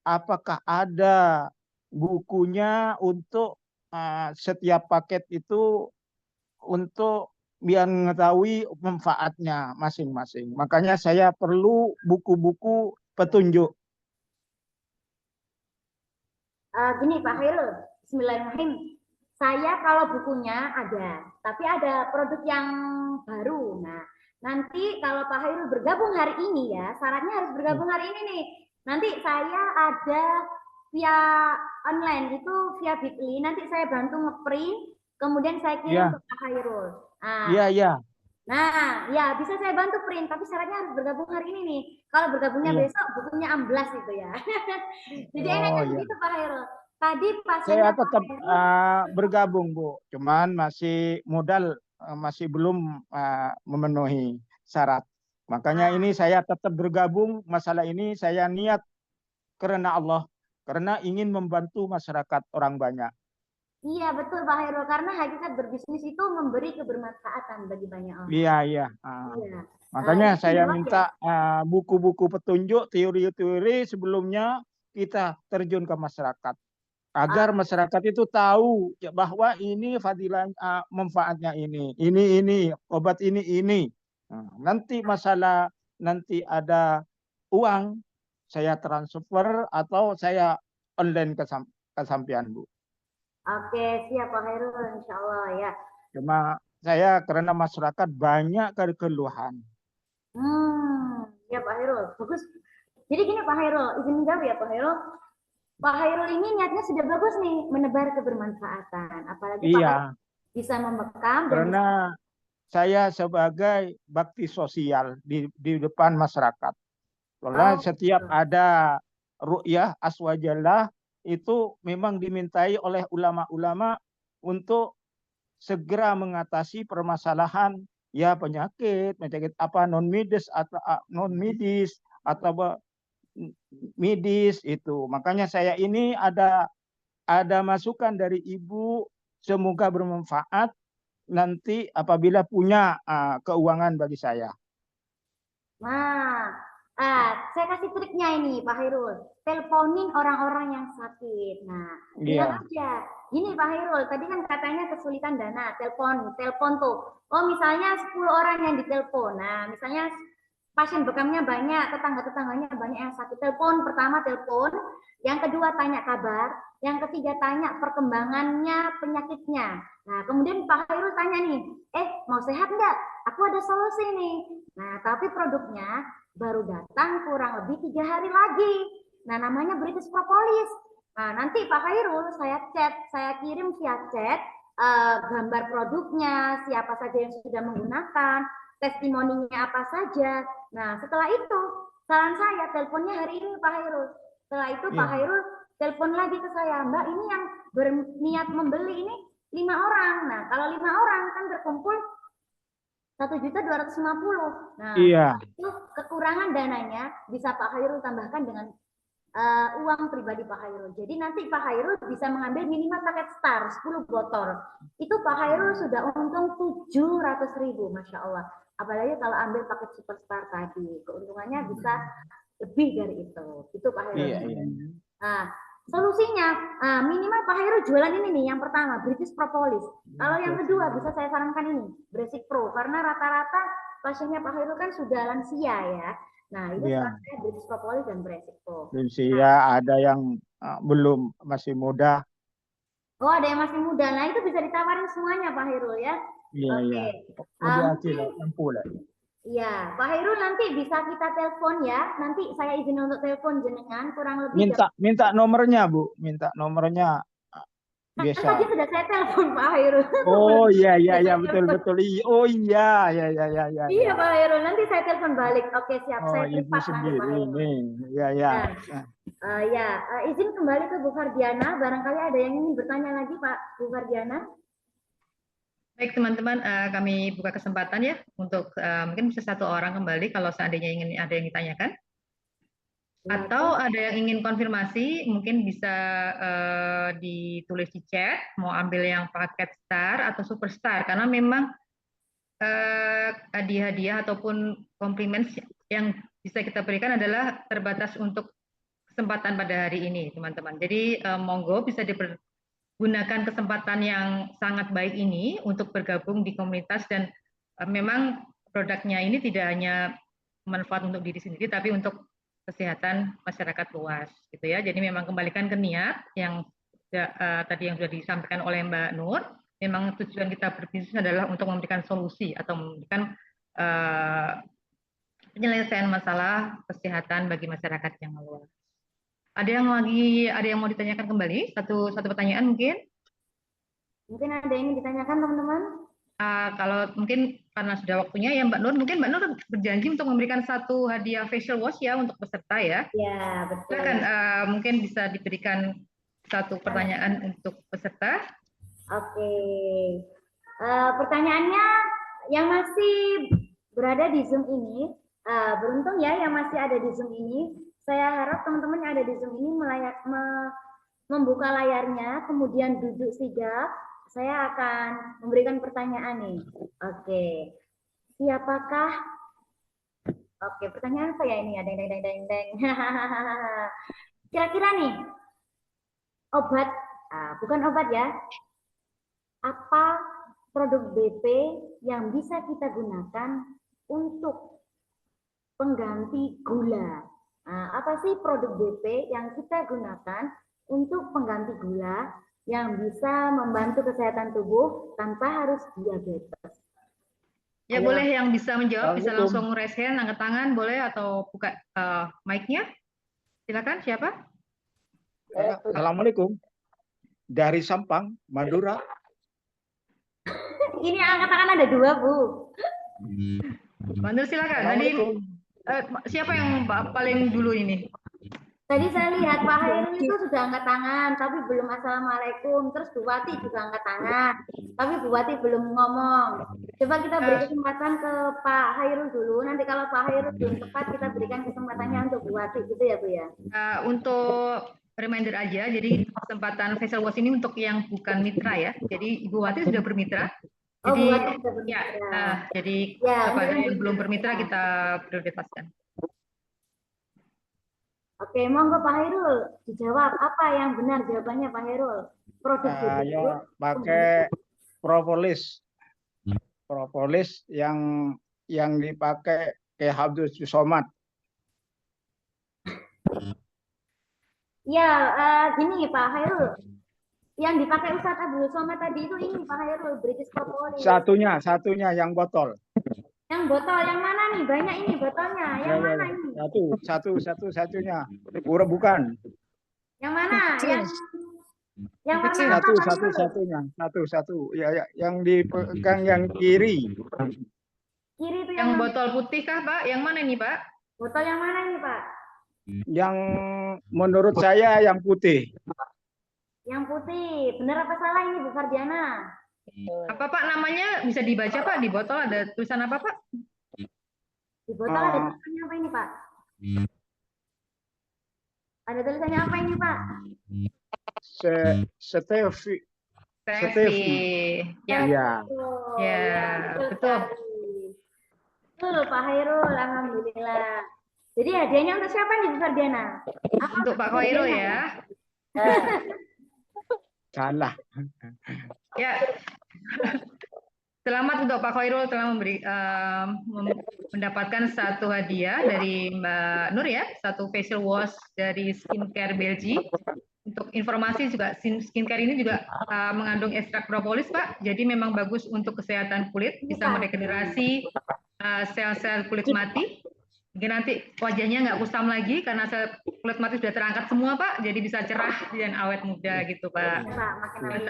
apakah ada bukunya untuk setiap paket itu untuk biar mengetahui manfaatnya masing-masing. Makanya saya perlu buku-buku petunjuk. Gini Pak Hairul, Bismillahirrahmanirrahim. Saya kalau bukunya ada, tapi ada produk yang baru. Nah, nanti kalau Pak Hairul bergabung hari ini ya, syaratnya harus bergabung hari ini nih. Nanti saya ada via online itu via Bitly. Nanti saya bantu ngeprint, kemudian saya kirim ke Pak Hairul. Iya. Nah, ya bisa saya bantu print, tapi syaratnya harus bergabung hari ini nih. Kalau bergabungnya besok, bukunya amblas itu ya. Jadi enaknya begitu Pak Hairul. Tadi pasiennya saya tetap bergabung Bu, cuman masih modal masih belum memenuhi syarat. Makanya ini saya tetap bergabung. Masalah ini saya niat karena Allah, karena ingin membantu masyarakat orang banyak. Iya betul Pak Hairul, karena hakikat berbisnis itu memberi kebermanfaatan bagi banyak orang. Iya. Makanya saya minta buku-buku petunjuk, teori-teori sebelumnya kita terjun ke masyarakat. Agar masyarakat itu tahu bahwa ini fadilah manfaatnya ini obat ini. Nanti masalah nanti ada uang saya transfer atau saya online ke sampean Bu. Oke siap Pak Hairul, insya Allah ya. Cuma saya karena masyarakat banyak keluhan. Ya Pak Hairul, bagus. Jadi gini Pak Hairul, izin jawab ya Pak Hairul. Pak Hairul ini niatnya sudah bagus nih, menebar kebermanfaatan. Apalagi Pak Iya, Hairul bisa membekam dan karena saya sebagai bakti sosial di depan masyarakat. Soalnya setiap ada ru'yah aswajallah itu memang dimintai oleh ulama-ulama untuk segera mengatasi permasalahan ya penyakit apa non medis atau medis itu. Makanya saya ini ada masukan dari Ibu, semoga bermanfaat nanti apabila punya keuangan bagi saya. Nah, saya kasih triknya ini Pak Hairul. Teleponin orang-orang yang sakit. Nah, bilang aja. Gini Pak Hairul, tadi kan katanya kesulitan dana. Telepon tuh. Oh, misalnya 10 orang yang ditelepon. Nah, misalnya pasien bekamnya banyak, tetangga-tetangganya banyak yang sakit. Pertama telepon, yang kedua tanya kabar, yang ketiga tanya perkembangannya penyakitnya. Nah, kemudian Pak Hairul tanya nih, mau sehat nggak? Aku ada solusi nih. Nah, tapi produknya baru datang kurang lebih 3 hari lagi. Nah, namanya British Propolis. Nah, nanti Pak Hairul saya kirim via chat gambar produknya, siapa saja yang sudah menggunakan, testimoninya apa saja. Nah, setelah itu saran saya teleponnya hari ini Pak Hairul. Setelah itu Pak Hairul telepon lagi ke saya, Mbak ini yang berniat membeli ini 5 orang. Nah, kalau 5 orang kan berkumpul 1.250.000. Nah, itu kekurangan dananya bisa Pak Hairul tambahkan dengan uang pribadi Pak Hairul. Jadi nanti Pak Hairul bisa mengambil minimal paket star 10 botol. Itu Pak Hairul sudah untung 700.000, Masya Allah. Apalagi kalau ambil paket superstar tadi, keuntungannya bisa lebih dari itu. Itu Pak Hairul. Nah, solusinya minimal Pak Hairul jualan ini nih. Yang pertama British Propolis. Kalau yang kedua bisa saya sarankan ini Basic Pro, karena rata-rata pasiennya Pak Hairul kan sudah lansia ya. Nah, itu saya British Propolis dan Basic Pro. Lansia ada yang belum masih muda. Oh, ada yang masih muda. Nah, itu bisa ditawarin semuanya Pak Hairul ya. Iya. Iya, Pak Hairul nanti bisa kita telepon ya. Nanti saya izin untuk telepon jenengan kurang lebih. Minta nomornya Bu, minta nomornya. Biasa. Tadi sudah saya telepon Pak Hairul. Oh iya betul. Oh iya. Iya Pak Hairul, nanti saya telepon balik. Oke siap, saya privat nanti Pak Hairul. Iya. Izin kembali ke Bu Fardiana. Barangkali ada yang ingin bertanya lagi Pak Bu Fardiana. Baik teman-teman, kami buka kesempatan ya untuk mungkin bisa 1 orang kembali kalau seandainya ingin ada yang ditanyakan. Atau ada yang ingin konfirmasi, mungkin bisa ditulis di chat, mau ambil yang paket star atau superstar, karena memang hadiah-hadiah ataupun komplimen yang bisa kita berikan adalah terbatas untuk kesempatan pada hari ini, teman-teman. Jadi monggo bisa dipergunakan kesempatan yang sangat baik ini untuk bergabung di komunitas, dan memang produknya ini tidak hanya manfaat untuk diri sendiri, tapi untuk kesehatan masyarakat luas, gitu ya. Jadi memang kembalikan ke niat yang tadi yang sudah disampaikan oleh Mbak Nur. Memang tujuan kita berbisnis adalah untuk memberikan solusi atau memberikan penyelesaian masalah kesehatan bagi masyarakat yang luas. Ada yang mau ditanyakan kembali? Satu pertanyaan mungkin? Mungkin ada yang ditanyakan teman-teman? Kalau mungkin karena sudah waktunya ya Mbak Nur, mungkin Mbak Nur berjanji untuk memberikan 1 hadiah facial wash ya untuk peserta ya. Ya betul. Silakan, mungkin bisa diberikan 1 pertanyaan untuk peserta. Oke. Pertanyaannya yang masih berada di Zoom ini, beruntung ya yang masih ada di Zoom ini. Saya harap teman-teman yang ada di Zoom ini membuka layarnya, kemudian duduk sigap. Saya akan memberikan pertanyaan nih. Oke. Siapakah? Oke, pertanyaan apa ya ini? Deng. Kira-kira nih, obat, bukan obat ya. Apa produk BP yang bisa kita gunakan untuk pengganti gula? Apa sih produk BP yang kita gunakan untuk pengganti gula yang bisa membantu kesehatan tubuh tanpa harus diabetes. Ya Ayo. boleh yang bisa menjawab bisa Assalamualaikum. langsung raise hand, angkat tangan boleh atau buka mic-nya. Silakan siapa? Assalamualaikum. Dari Sampang, Madura. Ini angkat tangan ada 2, Bu. Mbak Nur silakan. Tadi siapa yang paling dulu ini? Tadi saya lihat Pak Hairul itu sudah angkat tangan, tapi belum assalamualaikum. Terus Bu Wati juga angkat tangan, tapi Bu Wati belum ngomong. Coba kita beri kesempatan ke Pak Hairul dulu. Nanti kalau Pak Hairul belum tepat, kita berikan kesempatannya untuk Bu Wati, gitu ya Bu ya. Untuk reminder aja, jadi kesempatan facial wash ini untuk yang bukan mitra ya. Jadi Ibu Wati sudah bermitra. Oh, Jadi Bu Wati sudah bermitra. ya, jadi Ya, kepada untuk yang belum bermitra kita prioritaskan. Oke, monggo Pak Hairul dijawab apa yang benar jawabannya Pak Hairul. Produk Ya, pakai propolis. Propolis yang dipakai ke Abdul Somad. Ya, gini Pak Hairul. Yang dipakai Ustadz Abdul Somad tadi itu ini Pak Hairul, British Propolis. Satunya yang botol. Yang botol yang mana nih? Banyak ini botolnya. Yang mana ini? Satunya. Bukan. Yang mana? Yang warna apa? Satu. Ya, yang dipegang yang kiri. Kiri itu Yang botol putih kah, Pak? Yang mana ini, Pak? Botol yang mana ini, Pak? Yang menurut saya yang putih. Yang putih. Benar apa salah ini, Bu Fardiana? Apa Pak namanya? Bisa dibaca Pak? Di botol ada tulisan apa Pak? Di botol ada tulisannya apa ini Pak? Ada tulisannya apa ini Pak? Stevi. Ya. Ya, betul. Betul Pak Hairul, alhamdulillah. Jadi hadiahnya untuk siapa nih Bu Fardiana? Untuk Pak Hairul ya. Salah. Ya. Selamat untuk Pak Khairul telah mendapatkan satu hadiah dari Mbak Nur ya, satu facial wash dari Skincare Belgi. Untuk informasi juga skincare ini juga mengandung ekstrak propolis Pak, jadi memang bagus untuk kesehatan kulit, bisa meregenerasi sel-sel kulit mati. Mungkin nanti wajahnya nggak kusam lagi karena sel kulit mati sudah terangkat semua Pak, jadi bisa cerah dan awet muda gitu Pak.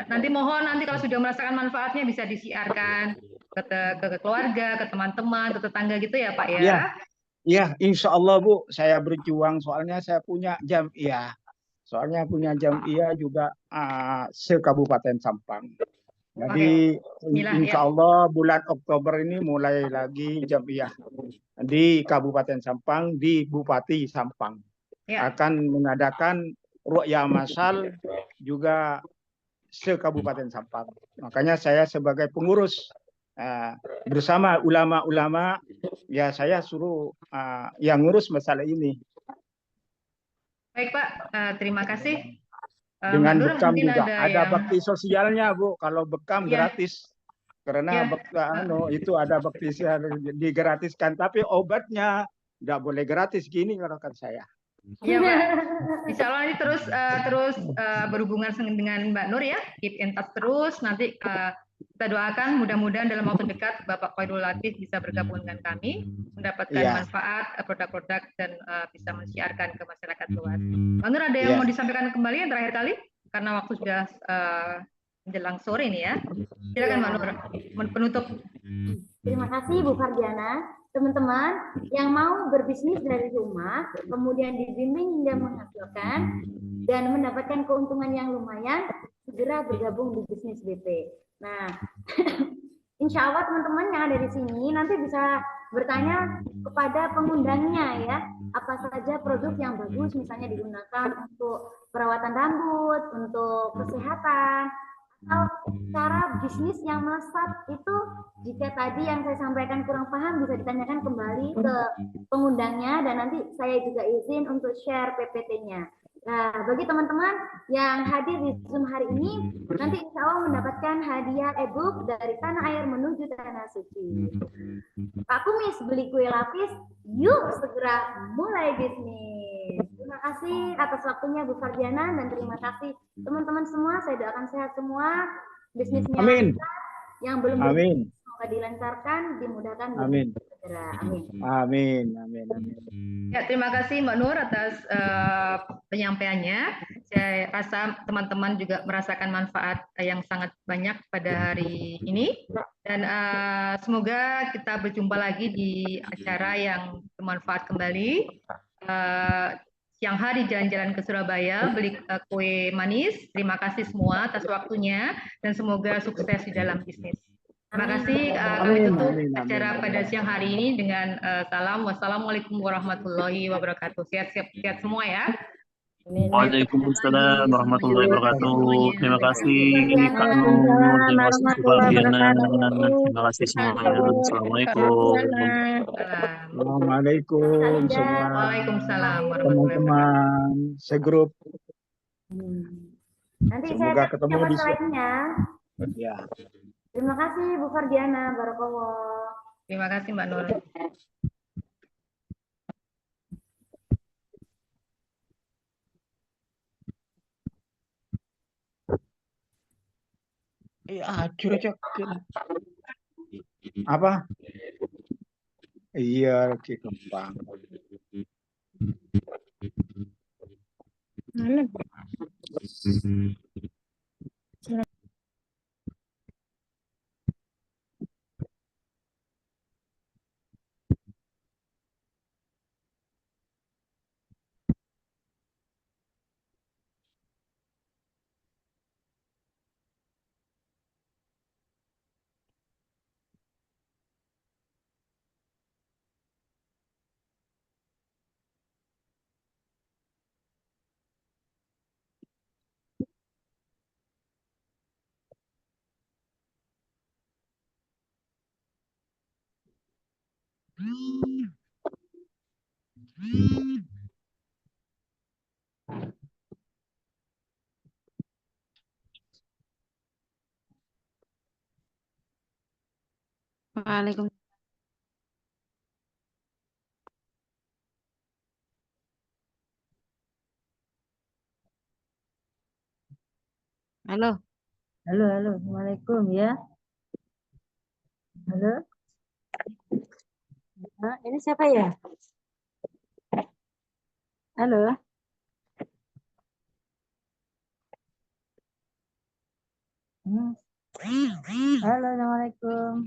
Nanti mohon nanti kalau sudah merasakan manfaatnya bisa disiarkan ke keluarga, ke teman-teman, ke tetangga gitu ya Pak ya. Iya, insya Allah Bu, saya berjuang soalnya saya punya jam'iyah. Soalnya punya jam'iyah juga se-Kabupaten Sampang. Jadi insya Allah bulan Oktober ini mulai lagi jam'iyah di Kabupaten Sampang, di Bupati Sampang. Akan mengadakan ru'yah masal juga se-Kabupaten Sampang. Makanya saya sebagai pengurus bersama ulama-ulama, ya saya suruh yang ngurus masalah ini. Baik Pak, terima kasih. Dengan bekam juga ada bakti sosialnya Bu, kalau bekam gratis karena itu ada bakti digratiskan, tapi obatnya nggak boleh gratis gini kalau kata saya. Iya Pak, insya Allah ini terus berhubungan dengan Mbak Nur ya, keep in touch terus. Nanti kita doakan mudah-mudahan dalam waktu dekat Bapak Khairul Latif bisa bergabung dengan kami, mendapatkan manfaat produk-produk dan bisa mensiarkan ke masyarakat luas. Mbak Nur ada yang mau disampaikan kembali yang terakhir kali? Karena waktu sudah menjelang sore ini ya. Silakan Mbak Nur, penutup. Terima kasih Bu Fardiana. Teman-teman yang mau berbisnis dari rumah, kemudian dibimbing hingga menghasilkan dan mendapatkan keuntungan yang lumayan, segera bergabung di Bisnis BP. Nah, insya Allah teman-teman yang ada di sini nanti bisa bertanya kepada pengundangnya ya, apa saja produk yang bagus misalnya digunakan untuk perawatan rambut, untuk kesehatan, atau cara bisnis yang melesat itu. Jika tadi yang saya sampaikan kurang paham bisa ditanyakan kembali ke pengundangnya dan nanti saya juga izin untuk share PPT-nya. Nah, bagi teman-teman yang hadir di Zoom hari ini, nanti insya Allah mendapatkan hadiah e-book dari Tanah Air Menuju Tanah Suci. Pak Kumis, beli kue lapis, yuk segera mulai bisnis. Terima kasih atas waktunya Bu Fardiana dan terima kasih teman-teman semua. Saya doakan sehat semua, bisnisnya Amin. yang belum Amin. semoga dilancarkan, dimudahkan, Amin. segera. Amin. Amin. Amin. Amin. Ya, terima kasih Mbak Nur atas penyampaiannya. Saya rasa teman-teman juga merasakan manfaat yang sangat banyak pada hari ini. Dan semoga kita berjumpa lagi di acara yang bermanfaat kembali. Siang hari jalan-jalan ke Surabaya, beli kue manis. Terima kasih semua atas waktunya dan semoga sukses di dalam bisnis. Terima kasih. Kami tutup acara pada siang hari ini dengan salam. Wassalamualaikum warahmatullahi wabarakatuh. Sehat semua ya. Waalaikumsalam warahmatullahi wabarakatuh. Terima kasih Kak Nur, Waalaikumsalam terima kasih Bu warahmatullahi Fardiana, wabarakatuh. terima kasih semuanya. Assalamualaikum. Assalamualaikum semua Waalaikumsalam warahmatullahi wabarakatuh. teman-teman segrup. Nanti Semoga saya ketemu di lainnya. ya. Terima kasih Bu Fardiana, barakallah. Terima kasih Mbak Nur. Iya, acur aja. Apa? Iya, Ki Kempang. Waalaikumsalam. Halo. Halo, halo. Assalamualaikum ya. Halo. Ini siapa ya? Halo. Halo, Assalamualaikum.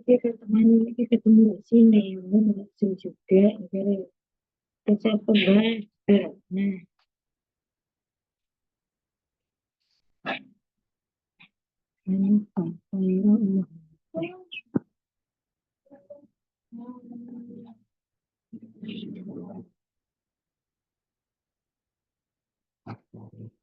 Kita ketemu di sini, langsung juga, jadi kita pembahas. Nah, ini apa?